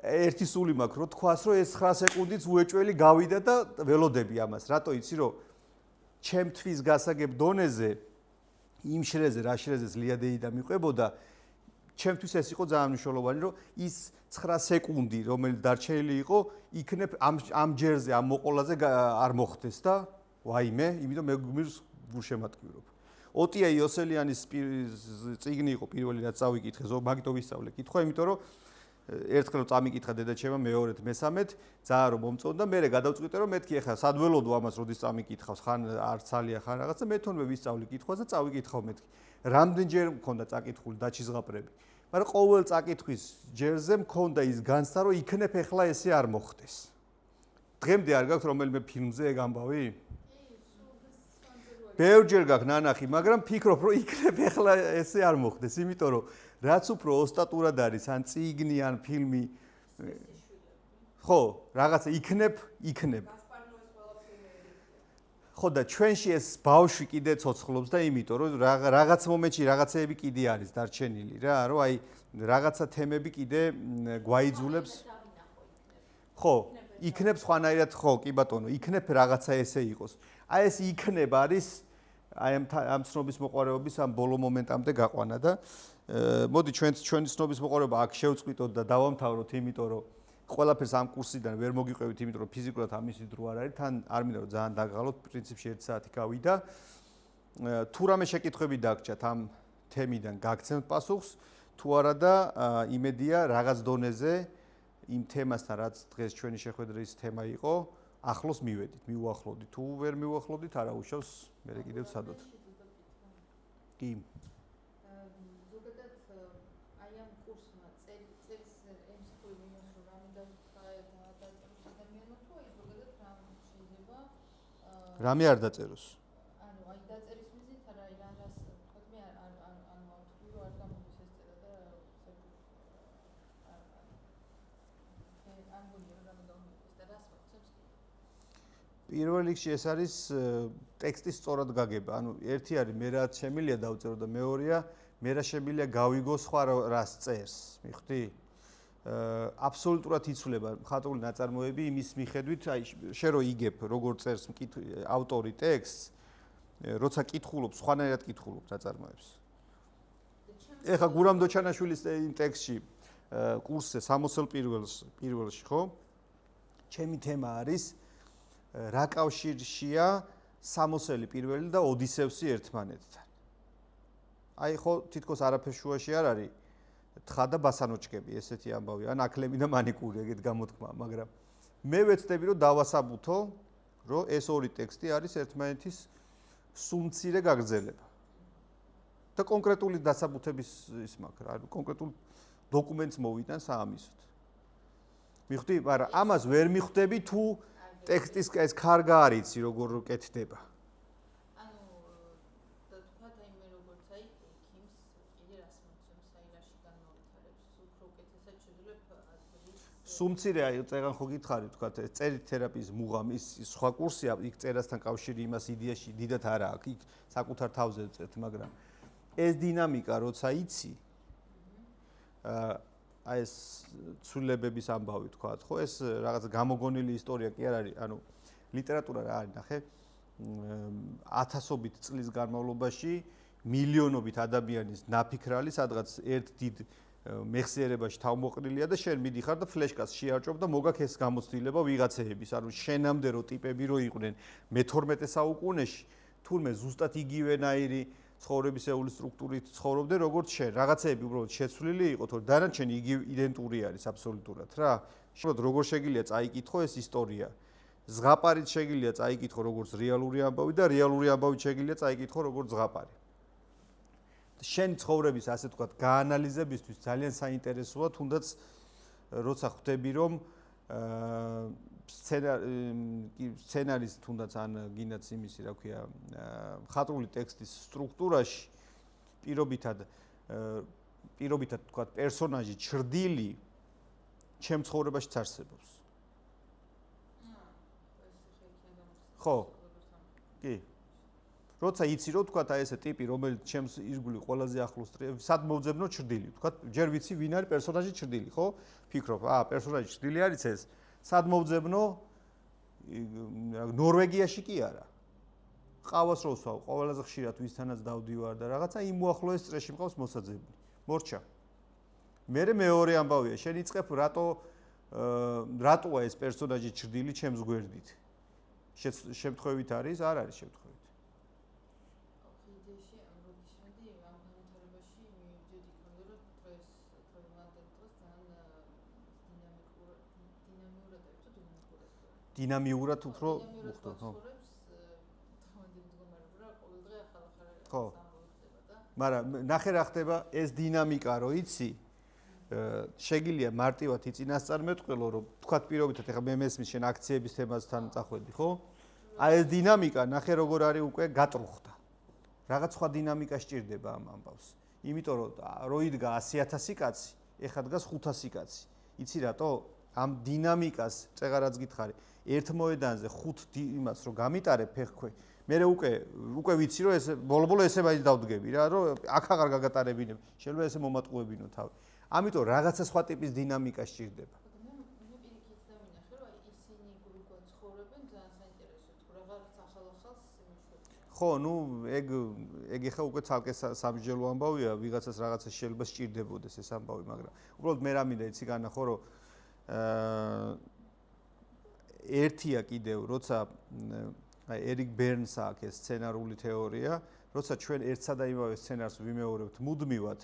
ერთი სული მაქვს რო თქვას, რომ ეს 9 სეკუნდიც უეჭველი გავიდა და ველოდები ამას. რატო იცი, რომ ჩემთვის გასაგებ დონეზე იმ შრეზე, რა შრეზეს ლიადეიდა მიყვებოდა, ჩემთვის ეს იყო ძალიან მნიშვნელოვანი, რომ ის 9 სეკუნდი, რომელიც დარჩენილი იყო, იქნებ ამ ჯერზე, ამ მოყოლაზე არ მოხდეს და ვაიმე, იმიტომ მე გმირს გულშემატკივრობ. ოტია იოსელიანის წიგნი იყო პირველი რაც წავიკითხე, მაგითო ვისწავლე კითხვა, იმიტომ რომ ერთხელ წამიკითხა დედაჩემმა, მეორედ, მესამედ, ძალიან რომ მომწონდა, მე გადავწყვიტე რომ მეთქი ახლა სად ველოდო ამას, როდის წამიკითხავს, ხან არ ცალია, ხან რაღაცა, მე თვითონვე ვისწავლი კითხვას და წავიკითხავ მეთქი. რამდენჯერ მქონდა წაკითხული დაჩიზღაპრები, მაგრამ ყოველ წაკითხვის ჯერზე მქონდა ის განცდა, რომ იქნებ ახლა ესე არ მოხდეს. დღემდე არ გაქვს რომელიმე ფილმზე ეგ ამბავი? ბევრჯერ გაქვს ნანახი, მაგრამ ფიქრობ, რომ იქნებ ახლა ესე არ მოხდეს, იმიტომ რომ რაც უფრო ოსტატურად არის, ან წიგნი, ან ფილმი, ხო, რაღაცა იქნებ. ხო და ჩვენში ეს ბავშვი კიდე ცოცხლობს და იმიტომ რომ რაღაც მომენტში რაღაცეები კიდე არის დარჩენილი რა, რომ აი რაღაცა თემები კიდე გვაიძულებს. ხო, იქნებ სხვანაირად, ხო, კი ბატონო, იქნებ რაღაცა ესე იყოს. აი ეს იქნებ არის აი ამ ცნობის მოყვარეობის ამ ბოლო მომენტამდე გაყვანა და მოდი ჩვენი ცნობის მოყვარეობა აქ შევწყვიტოთ და დავამთავროთ, იმიტომ რომ ყველაფერს ამ კურსიდან ვერ მოგიყვებით, იმიტომ რომ ფიზიკურად ამისი დრო არ არის, თან არ მინდა რომ ძალიან დაგღალოთ, პრინციპში 1 საათი გავიდა. თუ რამე შეკითხვები დაგჭათ ამ თემიდან გაგცემთ პასუხს, თუ არა და იმედია რაღაც დონეზე იმ თემასთან, რაც დღეს ჩვენი შეხვედრის თემა იყო, ახლოს მივედით, მიუახლოვდით. თუ ვერ მიუახლოვდით, არა უშავს, მე კიდევ ვცადოთ. კი. რამე არ დაწეროს. ანუ აი დაწერის მიზნით არა, რას თქვა მე ანუ ავთქვი რომ არ გამოდის ეს წერა და არ მგონია რომ გამოდის და რას ვაქცევს კი. პირველ რიგში ეს არის ტექსტის სწორად გაგება. ანუ ერთი არის მე რაც შემიძლია დავწერო და მეორეა მე რა შემიძლია გავიგო სხვა რას წერს. მიხვდი? აბსოლუტურად იცვლება მხატვრული ნაწარმოები იმის მიხედვით, აი შენ რო იგებ როგორ წერს ავტორი ტექსტს, როცა კითხულობ, სხვანაირად კითხულობ ნაწარმოებს. ეხა გურამ დოჩანაშვილის იმ ტექსტში კურსზე 60 პირველში, ხო? ჩემი თემა არის რა კავშირშია სამოსელი პირველი და ოდისევსი ერთმანეთთან. აი ხო თითქოს არაფერ შუაში არ არის. თხა და ბასანოჩკები, ესეთი ამბავი, ან აკლები და მანიკური, ეგეთ გამოთქმა, მაგრამ მე ვეცდები რომ დავასაბუთო, რომ ეს ორი ტექსტი არის ერთმანეთის სუმცირე გაგრძელება. და კონკრეტული დასაბუთების ის მაქვს რა, კონკრეტულ დოკუმენტს მოვიდან საამისოდ. მიხვდი, მაგრამ ამას ვერ მიხვდები თუ ტექსტის ეს ქარგა არ იცი, როგორ კეთდება. სუმცირე აი წეგან ხო გითხარი თქვა წერით თერაპიის მუღამის სხვა კურსია იქ წერასთან კავშირი იმას იდეაში დიდად არა აქვს იქ საკუთარ თავზე წერთ მაგრამ ეს დინამიკა როცა იცი აი ეს ცვლილებების ამბავი თქვა ხო ეს რაღაც გამოგონილი ისტორია კი არ არის ანუ ლიტერატურა რა არის, ნახე, ათასობით წლის განმავლობაში მილიონობით ადამიანის ნაფიქრალი სადღაც ერთ დიდ მეხსიერებაში თავმოყრილია და შენ მიდიხარ და ფლეშკას შეარჭობ და მოგაქვს ეს გამოცდილება ვიღაცეების, ანუ შენამდე რო ტიპები რო იყვნენ მე-12 საუკუნეში, თურმე ზუსტად იგივენაირი ცხოვრებისეული სტრუქტურით ცხოვრობდნენ, როგორც შენ. რაღაცეები უბრალოდ შეცვლილი იყო, თორე დანარჩენი იგივე იდენტური არის აბსოლუტურად რა. უბრალოდ როგორ შეგიძლია წაიკითხო ეს ისტორია. ზღაპარით შეგიძლია წაიკითხო როგორც რეალური ამბავი და რეალური ამბავით შეგიძლია წაიკითხო როგორც ზღაპარი. შენ ცხოვრების ასე ვთქვათ გაანალიზებისთვის ძალიან საინტერესოა, თუნდაც როცა ხვდები რომ სცენარის თუნდაც ან გინდაც იმისი რა ქვია მხატვრული ტექსტის სტრუქტურაში პირობითად ვთქვათ პერსონაჟი ჩრდილი ჩემ ცხოვრებაშიც არსებობს. ხო. კი. როცა იცი რომ თქვა აი ესე ტიპი რომელიც ჩემს ირგვლივ ყველაზე ახლოს სად მოვძებნო ჩრდილი თქვა ჯერ ვიცი ვინ არის პერსონაჟი ჩრდილი ხო ფიქრობ პერსონაჟი ჩრდილი არის ეს სად მოვძებნო ნორვეგიაში კი არა ყავას რო ვსვავ ყველაზე ხშირად ვისთანაც დავდივარ და რაღაცა იმ უახლოეს წრეში მყავს მოსაძებნი მორჩა მე მეორე ამბავია შენ იწყებ რატოა ეს პერსონაჟი ჩრდილი ჩემს გვერდით შემთხვევით არის არ არის შემთხვევით დინამიურად უფრო უხდო, ხო. ხო. მაგრამ ნახე რა ხდება ეს დინამიკა რო იცი შეგიძლია მარტივად იწინასწარმეტყველო რომ თქვათ პირობითად ეხლა მე მესმის შენ აქციების თემასთან წახვედი ხო? აი ეს დინამიკა ნახე როგორ არის უკვე გატრუხდა. რაღაც სხვა დინამიკა სჭირდება ამ ამბავს. იმიტომ რომ რო იდგა 100,000 კაცი, ეხლა დგას 500 კაცი. იცი რატო? ამ დინამიკას წეღარაც გითხარი ერთ მოედანზე 5 იმას რომ გამიტარებ ფეხქვე მე უკვე ვიცი რომ ეს ბოლო-ბოლო ესე მაინც დავდგები რა რომ აქ აღარ გაგატარებინებ შეიძლება ესე მომატყუებინო თავი ამიტომ რაღაცა სხვა ტიპის დინამიკა სჭირდება მე პირიქით დავინახე რომ ისინი გრუპად ცხოვრობენ ძალიან საინტერესო თუ რაღაც ახალ-ახალს იმუშავებენ ხო ნუ ეგ ეხა უკვე ცალკე სამსჯელო ამბავია ვიღაცას რაღაცა შეიძლება სჭირდებოდეს ეს ამბავი მაგრამ უბრალოდ მე რა მინდა იცი განახო რომ ერთია კიდევ, როცა აი ერიკ ბერნს აქვს ეს სცენარული თეორია, როცა ჩვენ ერთსა და იმავე სცენარს ვიმეორებთ მუდმივად,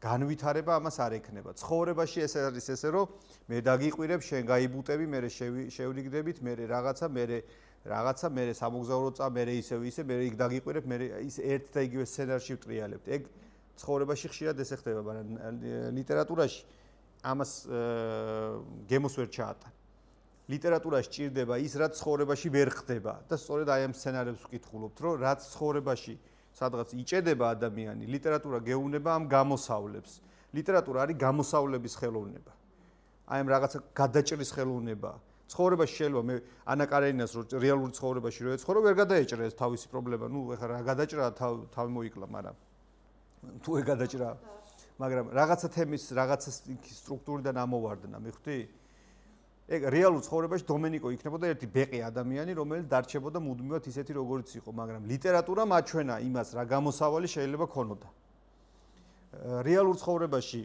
განვითარება ამას არ ექნება. ცხოვრებაში ეს არის ესე, რომ მე დაგიყვირებ, შენ გაიბუტები, მე შევრიგდებით, მე რაღაცა, მე სამოგზაურო წა, მე ისე, მე იქ დაგიყვირებ, მე ის ერთ და იგივე სცენარში ვტრიალებთ. ეგ ცხოვრებაში ხშირად ესე ხდება, მაგრამ ლიტერატურაში ამას გემოს ვერ ჩაატარ. ლიტერატურაში სჭირდება ის, რაც ცხოვრებაში ვერ ხდება და სწორედ აი ამ სცენარებს ვკითხულობთ, რომ რაც ცხოვრებაში სადღაც იჭედება ადამიანი, ლიტერატურა გეუბნება ამ გამოსავლებს. ლიტერატურა არის გამოსავლების ხელოვნება. აი ამ რაღაცა გადაჭრის ხელოვნება. ცხოვრებაში შეიძლება მე ანა კარენინას რო რეალურ ცხოვრებაში რო ეცხოვრო, ვერ გადაეჭრა ეს თავისი პრობლემა. ნუ ეხლა რა გადაჭრა თავი მოიკლა, მაგრამ თუ ეგ გადაჭრა, მაგრამ რაღაცა თემის, რაღაცა სტრუქტურიდან ამოვარდნა, მიხვდი? ეგ რეალურ ცხოვრებაში დომენიკო იქნებოდა ერთი ბეყი ადამიანი, რომელიც დარჩებოდა მუდმივად ისეთი როგორიც იყო, მაგრამ ლიტერატურა მაჩვენა იმას, რა გამოსავალი შეიძლება ქონოდა. რეალურ ცხოვრებაში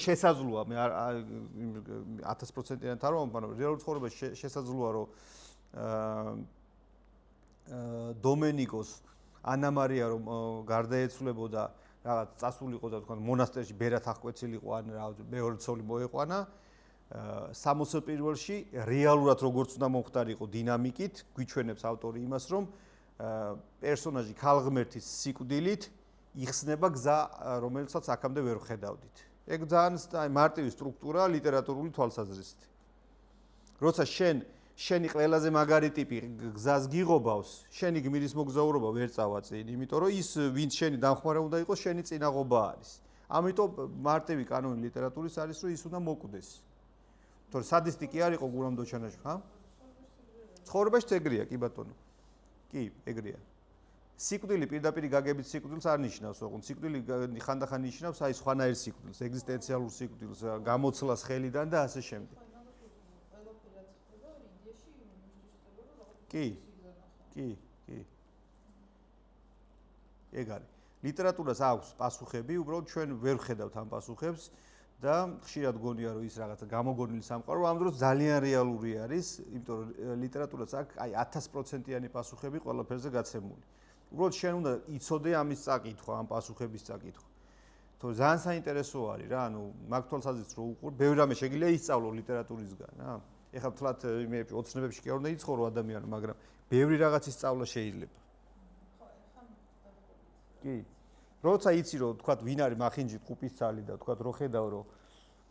შესაძლოა, მე 1000%-იანად არ ვამბობ, მაგრამ რეალურ ცხოვრებაში შესაძლოა, რომ დომენიკოს ანა მარია რომ გარდაეცვლებოდა, რაღაც წასულიყო და თქვა მონასტერში ბერად აღკვეცილიყო, ან რა მეორე ცოლი მოეყვანა. 60 პირველში რეალურად როგორც უნდა მომხდარიყო დინამიკით, გვიჩვენებს ავტორი იმას, რომ პერსონაჟი ქალღმერთის სიკვდილით იხსნება გზა, რომელსაც აქამდე ვერ ხედავდით. ეგ ძალიან მარტივი სტრუქტურაა ლიტერატურული თვალსაზრისით. როცა შენი ყველაზე მაგარი ტიპი გზას გიღობავს, შენი გმირის მოგზაურობა ვერ წავაწინ, იმიტომ რომ ის ვინც შენი დამხმარე უნდა იყოს, შენი წინაღობა არის. ამიტომ მარტივი კანონი ლიტერატურის არის, რომ ის უნდა მოკვდეს. თორე სადისტი კი არ იყო გურამ დოჩანაშვილი, ხა? ცხოვრებაში ეგრეა, კი ბატონო. კი, ეგრეა. სიკვდილი პირდაპირ გაგებით სიკვდილს არ ნიშნავს, ოღონდ სიკვდილი ხანდახან ნიშნავს აი სხვანაირ სიკვდილს, ეგზისტენციალურ სიკვდილს, გამოცლას ხელიდან და ასე შემდეგ. კი. ეგ არის. ლიტერატურას აქვს პასუხები, უბრალოდ ჩვენ ვერ ვხედავთ ამ პასუხებს და ხშირად გონია რომ ის რაღაცა გამოგონილი სამყარო, ამ დროს ძალიან რეალური არის, იმიტომ რომ ლიტერატურას აქვს აი 1000%-იანი პასუხები ყველაფერზე გაცემული. უბრალოდ შენ უნდა იცოდე ამის წაკითხვა, ამ პასუხების წაკითხვა. თორე ძალიან საინტერესო არის რა, ანუ მაგ თვალსაზრისით რომ უყურ, ბევრი რამე შეგიძლია ისწავლო ლიტერატურისგან, რა. ეხლა თლათ იმეებში, ოცნებებში კი არ უნდა იცხოვრო ადამიანი, მაგრამ ბევრი რაღაცის სწავლა შეიძლება. კი. როცა იცი რომ თქვა ვინ არის მახინჯით ყუპისცალი და თქვა რო ხედავ რომ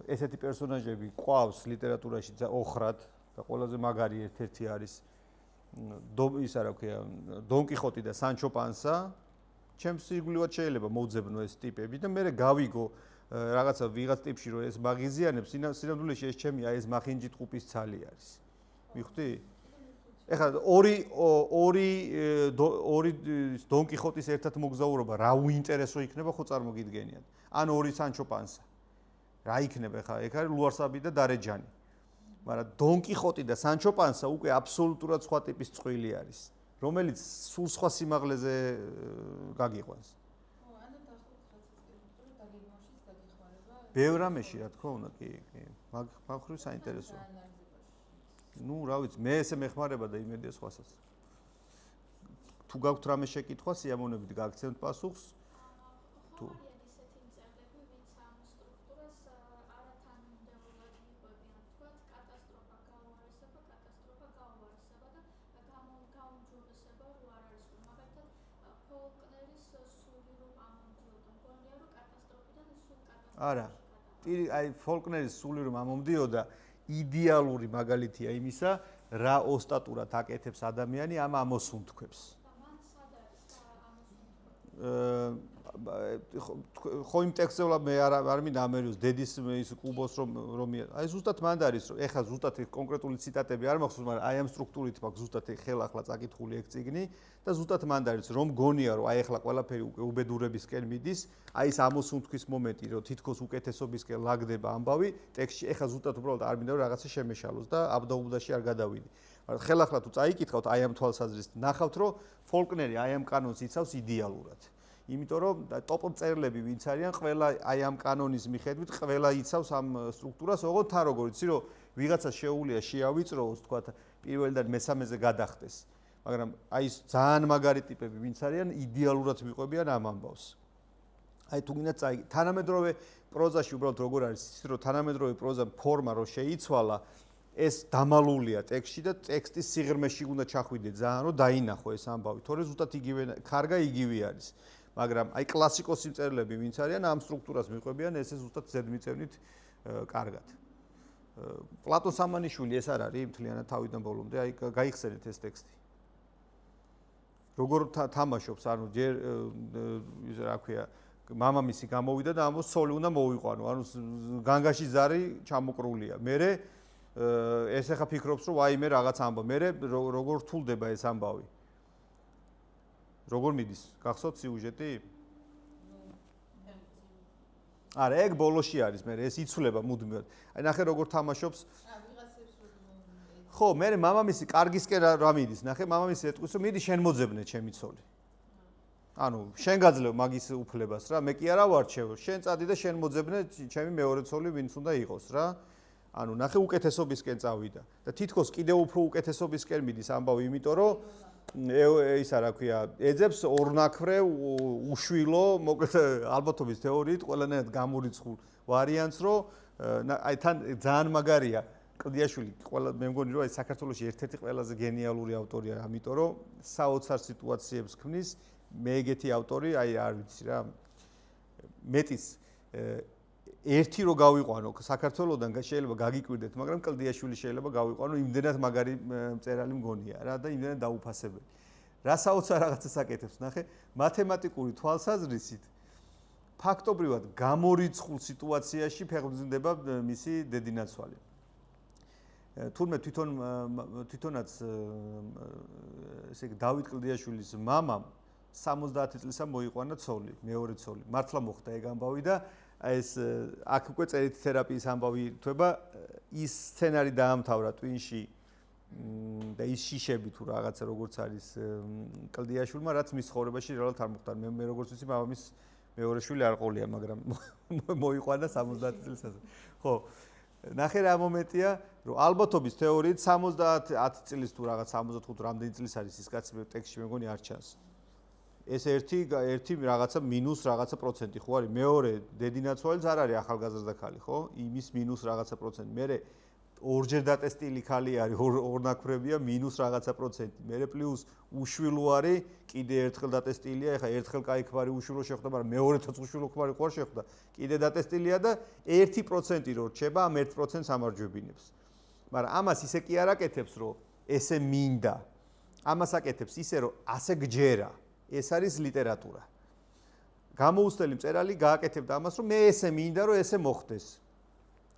ესეთი პერსონაჟები ყავს ლიტერატურაში ოხრად და ყველაზე მაგარი ერთ-ერთი არის ის რა ქვია დონ კიხოტი და სანჩო პანსა ჩემს ირგვლივად შეიძლება მოვძებნო ეს ტიპები და მე გავიგო რაღაცა ვიღაც ტიპში რომ ეს მაგიზიანებს სინამდვილეში ეს ჩემი აი ეს მახინჯით ყუპისცალი არის მიხვდი ეხლა ორი დონ კიხოტის ერთად მოგზაურობა რა უინტერესო იქნება ხო წარმოგიდგენიათ ან ორი სანჩო პანსა რა იქნება ეხლა ეგ არის ლუარსაბი და დარეჯანი მაგრამ დონ კიხოტი და სანჩო პანსა უკვე აბსოლუტურად სხვა ტიპის წყვილი არის რომელიც სულ სხვა სიმაღლეზე გაგიყვანს ბევრ რამეში რა თქმა უნდა კი მაგ ხრივ საინტერესოა ну, რა ვიცი, მე ესე მეხმარება და იმედია სხვასაც. თუ გაქვთ რამე შეკითხვა, სიამოვნებით გაგცემთ პასუხს. თუ ისეთი მწერლები, ვინც ამ სტრუქტურას არათანმიმდევრულად იყვებიან, თქვათ, კატასტროფა გაუარესება და გაუმჯობესება რო არ არის. მაგალითად, ფოლკნერის სული რომ ამომდიოდა, მგონია რომ კატასტროფიდან სულ კატასტროფა. არა. აი ფოლკნერის სული რომ ამომდიოდა იდეალური მაგალითია იმისა, რა ოსტატურად აკეთებს ადამიანი ამ ამოსუნთქვებს. ხო იმ ტექსტზე მე არ მინდა ამერიოს დედის ის კუბოს რომ აი ზუსტად მანდ არის რომ ეხლა ზუსტად კონკრეტული ციტატები არ მახსოვს, მაგრამ აი ამ სტრუქტურით მაქვს ზუსტად ხელახლა წაკითხული ეგ წიგნი და ზუსტად მანდ არის რომ გონია რომ აი ეხლა ყველაფერი უკვე უბედურებისკენ მიდის, აი ეს ამოსუნთქვის მომენტი რომ თითქოს უკეთესობისკენ ლაგდება ამბავი, ტექსტში ეხლა ზუსტად უბრალოდ არ მინდა რომ რაღაცა შემეშალოს და აბდაუბდაში არ გადავიდი. მაგრამ ხელახლა თუ წაიკითხავთ აი ამ თვალსაზრისით, ნახავთ რომ ფოლკნერი აი ამ კანონს იცავს იდეალურად. იმიტომ რომ ტოპ მწერლები ვინც არიან, ყველა აი ამ კანონის მიხედვით ყველა იცავს ამ სტრუქტურას, ოღონდ თან როგორ იცი რომ ვიღაცა შეუულია შეავიწროოს, თქვათ, პირველიდან მესამეზე გადახდეს. მაგრამ აი ეს ძალიან მაგარი ტიპები ვინც არიან, იდეალურად მიყვებიან ამ ამბავს. აი თუ გინდა თანამედროვე პროზაში უბრალოდ როგორ არის იცით რომ თანამედროვე პროზა ფორმა რო შეიცვალა, ეს დამალულია ტექსტში და ტექსტის სიღრმეში უნდა ჩახვიდე ძალიან რომ დაინახო ეს ამბავი, თორე ზუსტად იგივე კარგა იგივე არის. მაგრამ აი კლასიკოსი მწერლები ვინც არიან ამ სტრუქტურას მიყვებიან ესე ზუსტად ზედმიწევნით კარგად. პლატონ სამანიშვილი ეს არ არის მთლიანად თავიდან ბოლომდე, აი გაიხსენეთ ეს ტექსტი. როგორ თამაშობს, ანუ ჯერ რა ქვია, მამამისი გამოვიდა და ამბობს სოლი უნდა მოვიყვანო, ანუ განგაში ზარი ჩამოკრულია. მერე ეს ახლა ფიქრობს რომ ვაიმე რაღაც ამბავ. მერე როგორ რთულდება ეს ამბავი. როგორ მიდის? გახსოვთ სიუჟეტი? არა, ეგ ბოლოში არის, მე ეს იცვლება მუდმივად. აი ნახე როგორ თამაშობს. ხო, მე მამამისი კარგისკენ რა მიდის? ნახე, მამამისი ეტყვის რომ მიდი შენ მოძებნე ჩემი ცოლი. ანუ შენ გაძლევ მაგის უფლებას რა, მე კი არა ვარჩევ. შენ წადი და შენ მოძებნე ჩემი მეორე ცოლი ვინც უნდა იყოს რა. ანუ ნახე უკეთესობისკენ წავიდა და თითქოს კიდევ უფრო უკეთესობისკენ მიდის ამბავი, იმიტომ რომ ისა რა ქვია, ეძებს ორნაქმრევ უშვილო, მოკლედ ალბათობის თეორიით ყველანაირად გამორიცხულ ვარიანტს, რომ აი თან ძალიან მაგარია კლდიაშვილი, ყველა მე მგონი რომ აი საქართველოში ერთ-ერთი ყველაზე გენიალური ავტორია, ამიტომ რომ საოცარ სიტუაციებს ქმნის, მე ეგეთი ავტორი, აი არ ვიცი რა. მეტის ერთი რო გავიყვანო საქართველოსდან შეიძლება გაგიკვირდეთ, მაგრამ კლდიაშვილი შეიძლება გავიყვანო, იმდენად მაგარი მწერალი მგონია რა და იმდენად დაუფასებელი. რა საოცარ რაღაცას აკეთებს, ნახე, მათემატიკური თვალსაზრისით ფაქტობრივად გამორიცხულ სიტუაციაში ფეხმძიმდება მისი დედინაცვალი. თურმე თვითონაც ესე იგი დავით კლდიაშვილის მამამ 70 წლისა მოიყვანა ცოლი, მეორე ცოლი. მართლა მოხდა ეგ ამბავი და ეს აქ უკვე წერით თერაპიის ამბავი ირთვება, ის სცენარი დაამთავრა ტვინში და ის შიშები თუ რაღაცა როგორც არის კლდიაშვილმა, რაც მის ცხოვრებაში რეალურად არ მოხდა. მე როგორც ვიცი, მამამის მეორე შვილი არ ყოლია, მაგრამ მოიყვანა 70 წელს ასე. ხო. ნახე რა მომენტია, რომ ალბათობის თეორიით 70 წლის თუ რაღაც 75 რამდენი წლის არის ის კაცი მე ტექსტში მეგონი არ ჩანს. ეს ერთი რაღაცა მინუს რაღაცა პროცენტი ხო არის? მეორე დედინაცვალიც არ არის ახალგაზრდა ქალი, ხო? იმის მინუს რაღაცა პროცენტი. მე ორჯერ დატესტილი ქალი არის, ორნაქმრებია მინუს რაღაცა პროცენტი. მე პლუს უშვილო არის, კიდე ერთხელ დატესტილია, ეხლა ერთხელ კაი ქმარი უშვილო შეხვდა, მაგრამ მეორეთაც უშვილო ქმარი ხო არ შეხვდა. კიდე დატესტილია და 1% რო რჩება, ამ 1%-ს ამარჯვებინებს. მაგრამ ამას ისე კი არ აკეთებს, რომ ესე მინდა. ამას აკეთებს ისე, რომ ასე გჯერა. ეს არის ლიტერატურა. გამოუცდელი მწერალი გააკეთებდა ამას, რომ მე ესე მინდა, რომ ესე მოხდეს.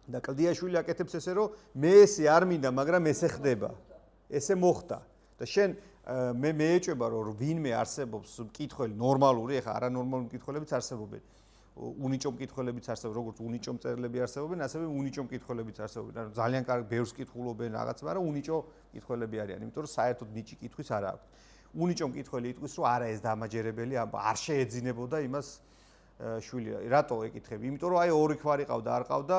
და კლდიაშვილი აკეთებს ესე, რომ მე ესე არ მინდა, მაგრამ ესე ხდება. ესე მოხდა. და შენ მე მეეჭება, რომ ვინმე არსებობს მკითხველი ნორმალური, ეხა არანორმალური მკითხველებიც არსებობენ. უნიჭო მკითხველებიც არსებობენ, როგორც უნიჭო მწერლები არსებობენ, ასევე უნიჭო მკითხველებიც არსებობენ. ანუ ძალიან კარგი ბევრს კითხულობენ რაღაც, მაგრამ უნიჭო მკითხველები არიან, იმიტომ რომ საერთოდ ნიჭი კითხვის არ აქვს. უნიჭო მკითხველი იტყვის, რომ არა ეს დამაჯერებელი, არ შეეძინებოდა იმას შვილი. რატო ეკითხები? იმიტომ რომ აი ორი ქმარი ყავდა, არ ყავდა,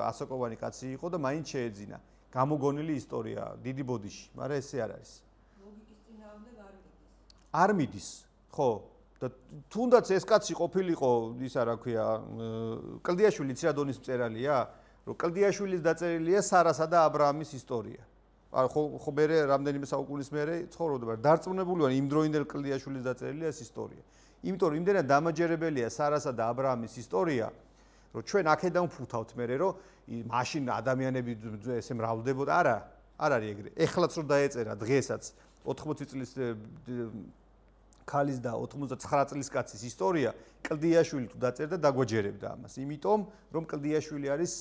ასაკოვანი კაცი იყო და მაინც შეეძინა. გამოგონილი ისტორია, დიდი ბოდიში, მაგრამ ესე არ არის. ლოგიკის წინააღმდეგ არ მიდის. არ მიდის, ხო? და თუნდაც ეს კაცი ყოფილიყო, ისა რა ქვია, კლდიაშვილი ცირადონის მწერალია, რომ კლდიაშვილის დაწერილია სარასა და აბრაამის ისტორია. ხო მე რამდენიმე საუკუნის მერე ცხოვრობდა, მაგრამ დარწმუნებული ვარ იმ დროინდელ კლდიაშვილის დაწერილია ეს ისტორია. იმიტომ რომ იმდენად დამაჯერებელია სარასა და აბრაამის ისტორია, რომ ჩვენ აქედან ვფუთავთ მერე, რომ მაშინ ადამიანები ესე მრავლდებოდა, არა, არ არის ეგრე. ეხლაც რომ დაეწერა დღესაც 80 წლის ქალის და 99 წლის კაცის ისტორია, კლდიაშვილი თუ დაწერდა დაგვაჯერებდა ამას. იმიტომ რომ კლდიაშვილი არის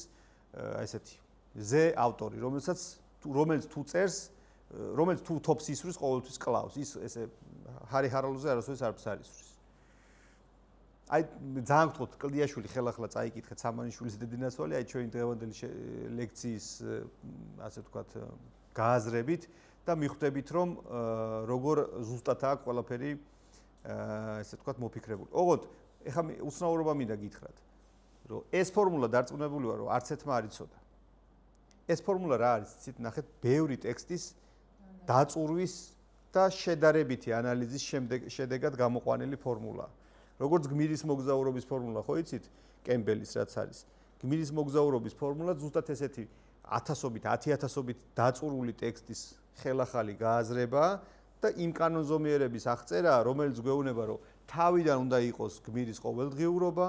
ესეთი ზე ავტორი, რომელიც თუ წერს, რომელიც თუ თოფს ისვრის, ყოველთვის კლავს. ის ესე ჰარი ჰარალოზე არასოდეს არ ფსარისვრის. აი ძალიან გთხოვთ, კლდიაშვილი ხელახლა წაიკითხეთ სამანიშვილის დედინაცვალი, აი ჩვენი დღევანდელი ლექციის ასე ვთქვათ გააზრებით და მიხვდებით, რომ როგორ ზუსტად აქვს ყველაფერი ესე ვთქვათ მოფიქრებული. ოღონდ ეხლა უცნაურობა მინდა გითხრათ, რომ ეს ფორმულა დარწმუნებული ვარ, რომ არც ერთმა არ იცოდა. ეს ფორმულა რა არის? იცით, ნახეთ, ბევრი ტექსტის დაწურვის და შედარებითი ანალიზის შედეგად გამოყვანილი ფორმულა. როგორც გმირის მოგზაურობის ფორმულა, ხო იცით? კემბელის რაც არის. გმირის მოგზაურობის ფორმულა ზუსტად ესეთი 1000-ობით დაწურული ტექსტის ხელახალი გააზრება და იმ კანონზომიერების აღწერა, რომელიც გვეუბნება, რომ თავიდან უნდა იყოს გმირის ყოველდღიურობა,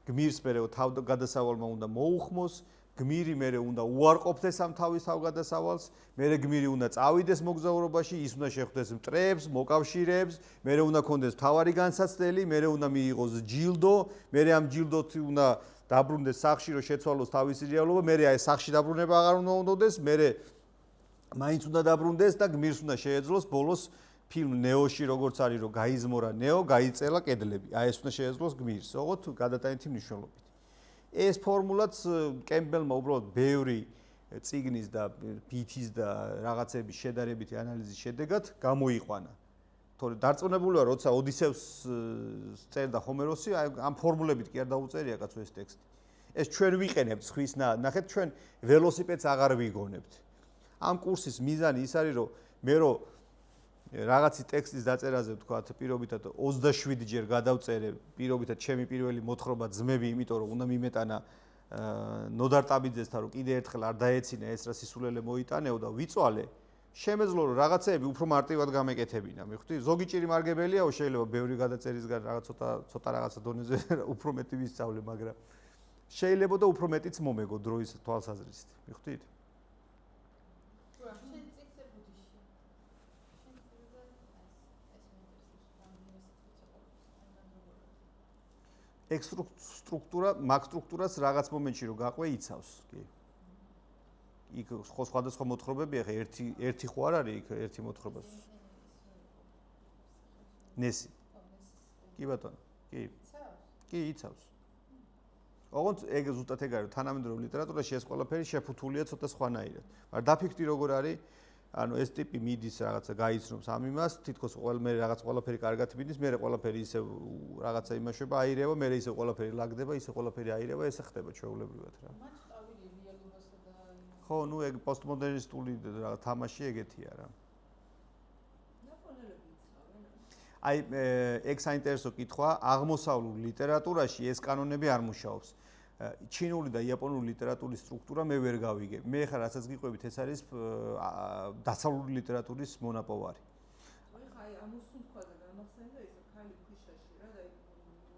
გმირს მერე თავგადასავალმა უნდა მოუხმოს, გმირი მერე უნდა უარყოფდეს ამ თავის თავგადასავალს, მერე გმირი უნდა წავიდეს მოგზაურობაში, ის უნდა შეხვდეს მტრებს, მოკავშირეებს, მერე უნდა კონდეს თავარი განსაცდელი, მერე უნდა მიიღოს ჯილდო, მერე ამ ჯილდოთ უნდა დაბრუნდეს სახლში, რომ შეცვალოს თავისი რეალობა, მერე აი სახლში დაბრუნება აღარ უნდა უნდოდეს, მერე მაინც უნდა დაბრუნდეს და გმირს უნდა შეეძლოს ბოლოს ფილმ ნეოში როგორც არის, რომ გაიზმორა ნეო, გაიწელა კედლები. აი ეს უნდა შეეძლოს გმირს, ოღონდ გადატანითი მნიშვნელობით. ეს ფორმულაც კემბელმა უბრალოდ ბევრი წიგნის და ბითის და რაღაცების შედარებითი ანალიზის შედეგად გამოიყვანა. თორე დარწმუნებული ვარ, როცა ოდისევს წერდა ჰომეროსი, ამ ფორმულებით კი არ დაუწერია კაცო ეს ტექსტი. ეს ჩვენ ვიყენებთ ხვის ნახეთ, ჩვენ ველოსიპედს აღარ ვიგონებთ. ამ კურსის მიზანი ის არის, რომ მე რაღაცი ტექსტის დაწერაზე ვთქვათ, პირობითად 27 ჯერ გადავწერე, პირობითად ჩემი პირველი მოთხრობა ძმები, იმიტომ რომ უნდა მიმეტანა ნოდარ ტაბიძესთან, რომ კიდე ერთხელ არ დაეცინა ეს რა სისულელე მოიტანეო და ვიწვალე. შემეძლო რომ რაღაცეები უფრო მარტივად გამეკეთებინა, მიხვდი? ზოგი ჭირი მარგებელიაო, შეიძლება ბევრი გადაწერისგან რაღაც ცოტა რაღაცა დონეზე უფრო მეტი ვისწავლე, მაგრამ შეიძლება და უფრო მეტიც მომეგო დროის თვალსაზრისით, მიხვდით? ეგ სტრუქტურა, მაგ სტრუქტურას რაღაც მომენტში რო გაყვე იცავს, კი. იქ სხვადასხვა მოთხრობებია, ხა ერთი ხო არ არის იქ ერთი მოთხრობა. ნესი. კი ბატონო, კი. კი, იცავს. ოღონდ ეგ ზუსტად ეგ არის, თანამედროვე ლიტერატურაში ეს ყველაფერი შეფუთულია ცოტა სხვანაირად. მაგრამ დაფიქრდი როგორ არის, ანუ ეს ტიპი მიდის რაღაცა გაიცნობს ამ იმას, თითქოს მე რაღაც ყველაფერი კარგად მიდის, მე ყველაფერი ისე რაღაცა იმაშება, აირევა, მე ისე ყველაფერი ლაგდება, ისე ყველაფერი აირევა, ესე ხდება ჩვეულებრივად რა. მათ ტავილი რეალობასა და ხო, ნუ ეგ პოსტმოდერნისტული რაღაც თამაში ეგეთია რა. აი ეგ საინტერესო კითხვა, აღმოსავლურ ლიტერატურაში ეს კანონები არ მუშაობს. ჩინური და იაპონური ლიტერატურის სტრუქტურა მე ვერ გავიგებ. მე ხარ რასაც გიყვებით, ეს არის დასავლური ლიტერატურის მონაპოვარი. ეხა აი ამოსულ თქვაზე გამახსენდა ეს ქალი ქვიშაში რა და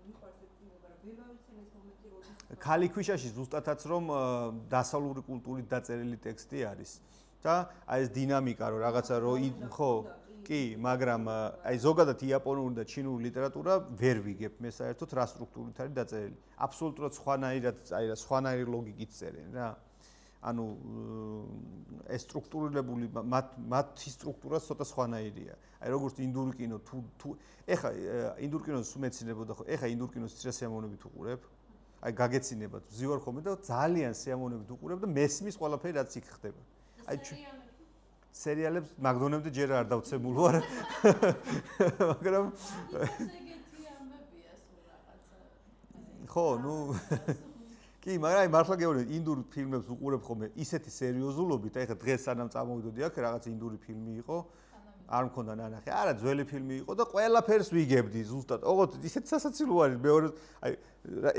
მიყვარს ეს წინება რა ვერ გავიცენ ეს მომენტი როდის ქალი ქვიშაში ზუსტადაც რომ დასავლური კულტურით დაწერილი ტექსტი არის და აი ეს დინამიკა რომ რაღაცა ხო კი, მაგრამ აი ზოგადად იაპონური და ჩინური ლიტერატურა ვერ ვიგებ მე საერთოდ რა სტრუქტურით არის დაწერილი. აბსოლუტურად სხვანაირად, აი რა სხვანაირი ლოგიკით წერენ რა. ანუ ეს სტრუქტურირებული მათი სტრუქტურა ცოტა სხვანაირია. აი როგორც ინდური კინო თუ ეხა ინდურ კინოს უმეცინებოდა ხო? ეხა ინდურ კინოს ცირა სიამოვნებით უყურებ. აი გაგეცინებათ, ვზივარ ხოლმე და ძალიან სიამოვნებით უყურებ და მესმის ყველაფერი რაც იქ ხდება. აი სერიალებს მაგდონემდე ჯერ არ დავცემულ ვარ. მაგრამ ხო, ნუ კი, მაგრამ აი მართლა გეუბნები, ინდურ ფილმებს უყურებ ხოლმე ისეთი სერიოზულობით, აი ხა დღეს სანამ წამოვიდოდი აქ რაღაც ინდური ფილმი იყო, არ მქონდა ნანახი. არა, ძველი ფილმი იყო და ყველაფერს ვიგებდი ზუსტად. ოღონდ ისეთი სასაცილო არის, მეორე აი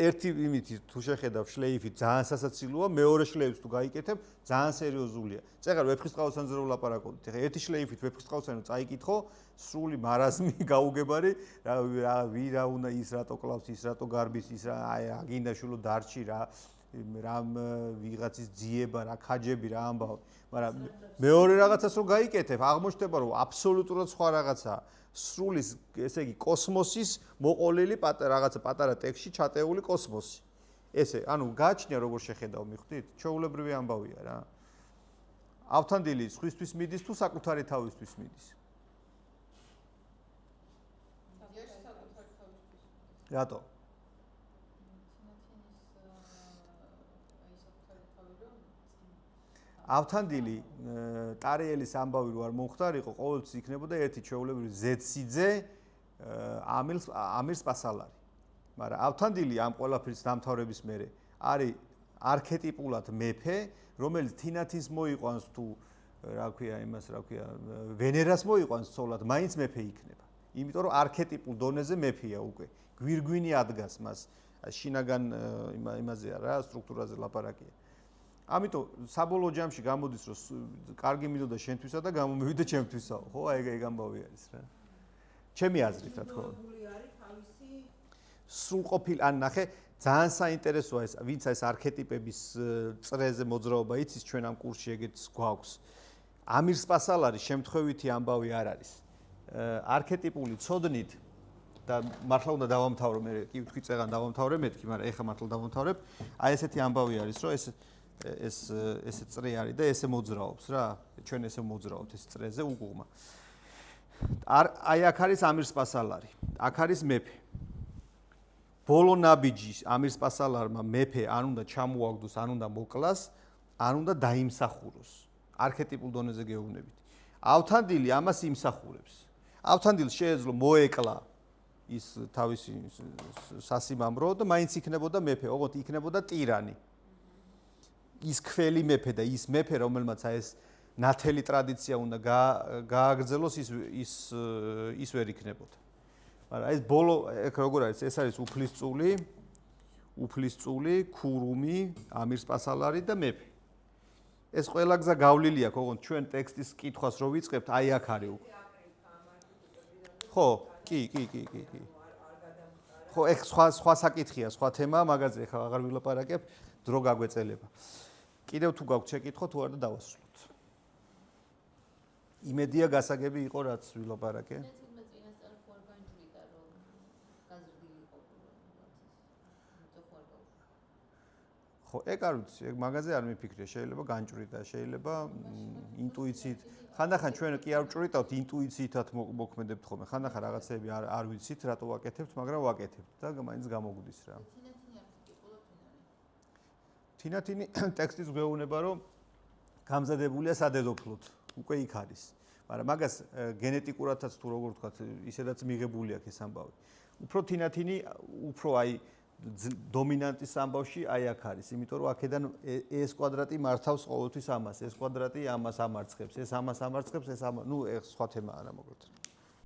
ერთი იმითი თუ შეხედავ შლეიფით ძალიან სასაცილოა, მეორე შლეიფს თუ გაიკეთებ, ძალიან სერიოზულია. წეგარ ვეფხისტყაოსანზე რო ვლაპარაკობთ. ეხა ერთი შლეიფით ვეფხისტყაოსანი წაიკითხო, სრული მარაზმი გაუგებარი, რა უნდა ის რატო კლავს, ის რატო გარბის, ის რა აგინდა შულო დარჩი რა რამ ვიღაცის ძიება, რა ქაჯები, რა ამბავი. მაგრამ მეორე რაღაცას რო გაიკეთებ, აღმოჩნდება რომ აბსოლუტურად სხვა რაღაცაა. სრულის, ესე იგი, კოსმოსის მოყოლილი რაღაცა პატარა ტექსტში ჩატეული კოსმოსი. ესე, ანუ გააჩნია როგორ შეხედავ მიხვდით? ჩვეულებრივი ამბავია რა. ავთანდილი სხვისთვის მიდის თუ საკუთარი თავისთვის მიდის? რატო? ავთანდილი ტარიელის ამბავი რო არ მომხდარიყო, ყოველთვის იქნებოდა ერთი ჩვეულებრივი ზედსიძე ამირს პასალარი. მაგრამ ავთანდილი ამ ყველაფრის დამთავრების მერე არის არქეტიპულად მეფე, რომელიც თინათინს მოიყვანს თუ რა ქვია იმას, რა ქვია, ვენერას მოიყვანს ცოლად, მაინც მეფე იქნება. იმიტომ რომ არქეტიპულ დონეზე მეფეა უკვე. გვირგვინი ადგას მას შინაგან იმაზეა რა, სტრუქტურაზე ლაპარაკია. ამიტომ საბოლოო ჯამში გამოდის რომ კარგი მინდოდა შენთვისა და გამომივიდა ჩემთვისაო, ხო? ეგ ამბავი არის რა. ჩემი აზრით რა თქმა უნდა. სრულყოფილი, ან ნახე, ძალიან საინტერესოა ეს, ვინც ეს არქეტიპების წრეზე მოძრაობა იცის, ჩვენ ამ კურსში ეგეც გვაქვს. ამირს პასალარი შემთხვევითი ამბავი არ არის. არქეტიპული ცოდნით და მართლა უნდა დავამთავრო, მე კი ვთქვი წეგან დავამთავრე მეთქი, მაგრამ ეხლა მართლა დავამთავრებ. აი ესეთი ამბავი არის, რომ ეს წრე არის და ესე მოძრაობს რა. ჩვენ ესე მოძრაობთ ეს წრეზე უგუღმა. აი აქ არის ამირს პასალარი, აქ არის მეფე. ბოლო ნაბიჯის ამირს პასალარმა მეფე არ უნდა ჩამოაგდოს, არ უნდა მოკლას, არ უნდა დაიმსახუროს. არქეტიპულ დონეზე გეუბნებით. ავთანდილი ამას იმსახურებს. ავთანდილს შეეძლო მოეკლა ის თავისი სასიმამრო და მაინც იქნებოდა მეფე, ოღონდ იქნებოდა ტირანი. ის ქველი მეფე და ის მეფე, რომელმაც ეს ნათელი ტრადიცია უნდა გააგრძელოს, ის ვერ იქნებოდა. მაგრამ ეს ბოლო, ეგ როგორ არის? ეს არის უფლისწული, ქურუმი, ამირს პასალარი და მეფე. ეს ყველა გზა გავლილი აქვს, ოღონდ ჩვენ ტექსტის კითხვას რო ვიწყებთ, აი აქ არის უკვე. ხო, კი. ხო, ეგ სხვა საკითხია, სხვა თემაა, მაგაზე ახლა აღარ ვილაპარაკებ, დრო გაგვეწელება. კიდევ თუ გაგვთ შეკითხვა, თუ არა დავასრულოთ. იმედია გასაგები იყო, რაც ვილაპარაკე. ხო, ეგ არ ვიცი, ეგ მაგაზე არ მიფიქრე, შეიძლება განჭვრიტა, შეიძლება ინტუიციით. ხანდახან ჩვენ კი არ ვჭვრიტავთ, ინტუიციითაც მოქმედებთ ხოლმე. ხანდახან რაღაცები არ ვიცით, რატო ვაკეთებთ, მაგრამ ვაკეთებთ და მაინც გამოგვდის რა. თინათინი ტექსტის გვეუბნება, რომ გამზადებულია სადედოფლოდ. უკვე იქ არის. მაგრამ მაგას გენეტიკურადაც თუ როგორ ვთქვათ, ისედაც მიღებული აქვს ეს ამბავი. უფრო თინათინი, უფრო აი დომინანტის ამბავში აი აქ არის, იმიტომ რომ აქედან ეს კვადრატი მართავს ყოველთვის ამას, ეს კვადრატი ამას ამარცხებს, ეს ამას ამარცხებს, ეს ნუ სხვა თემაა რა მოკლედ.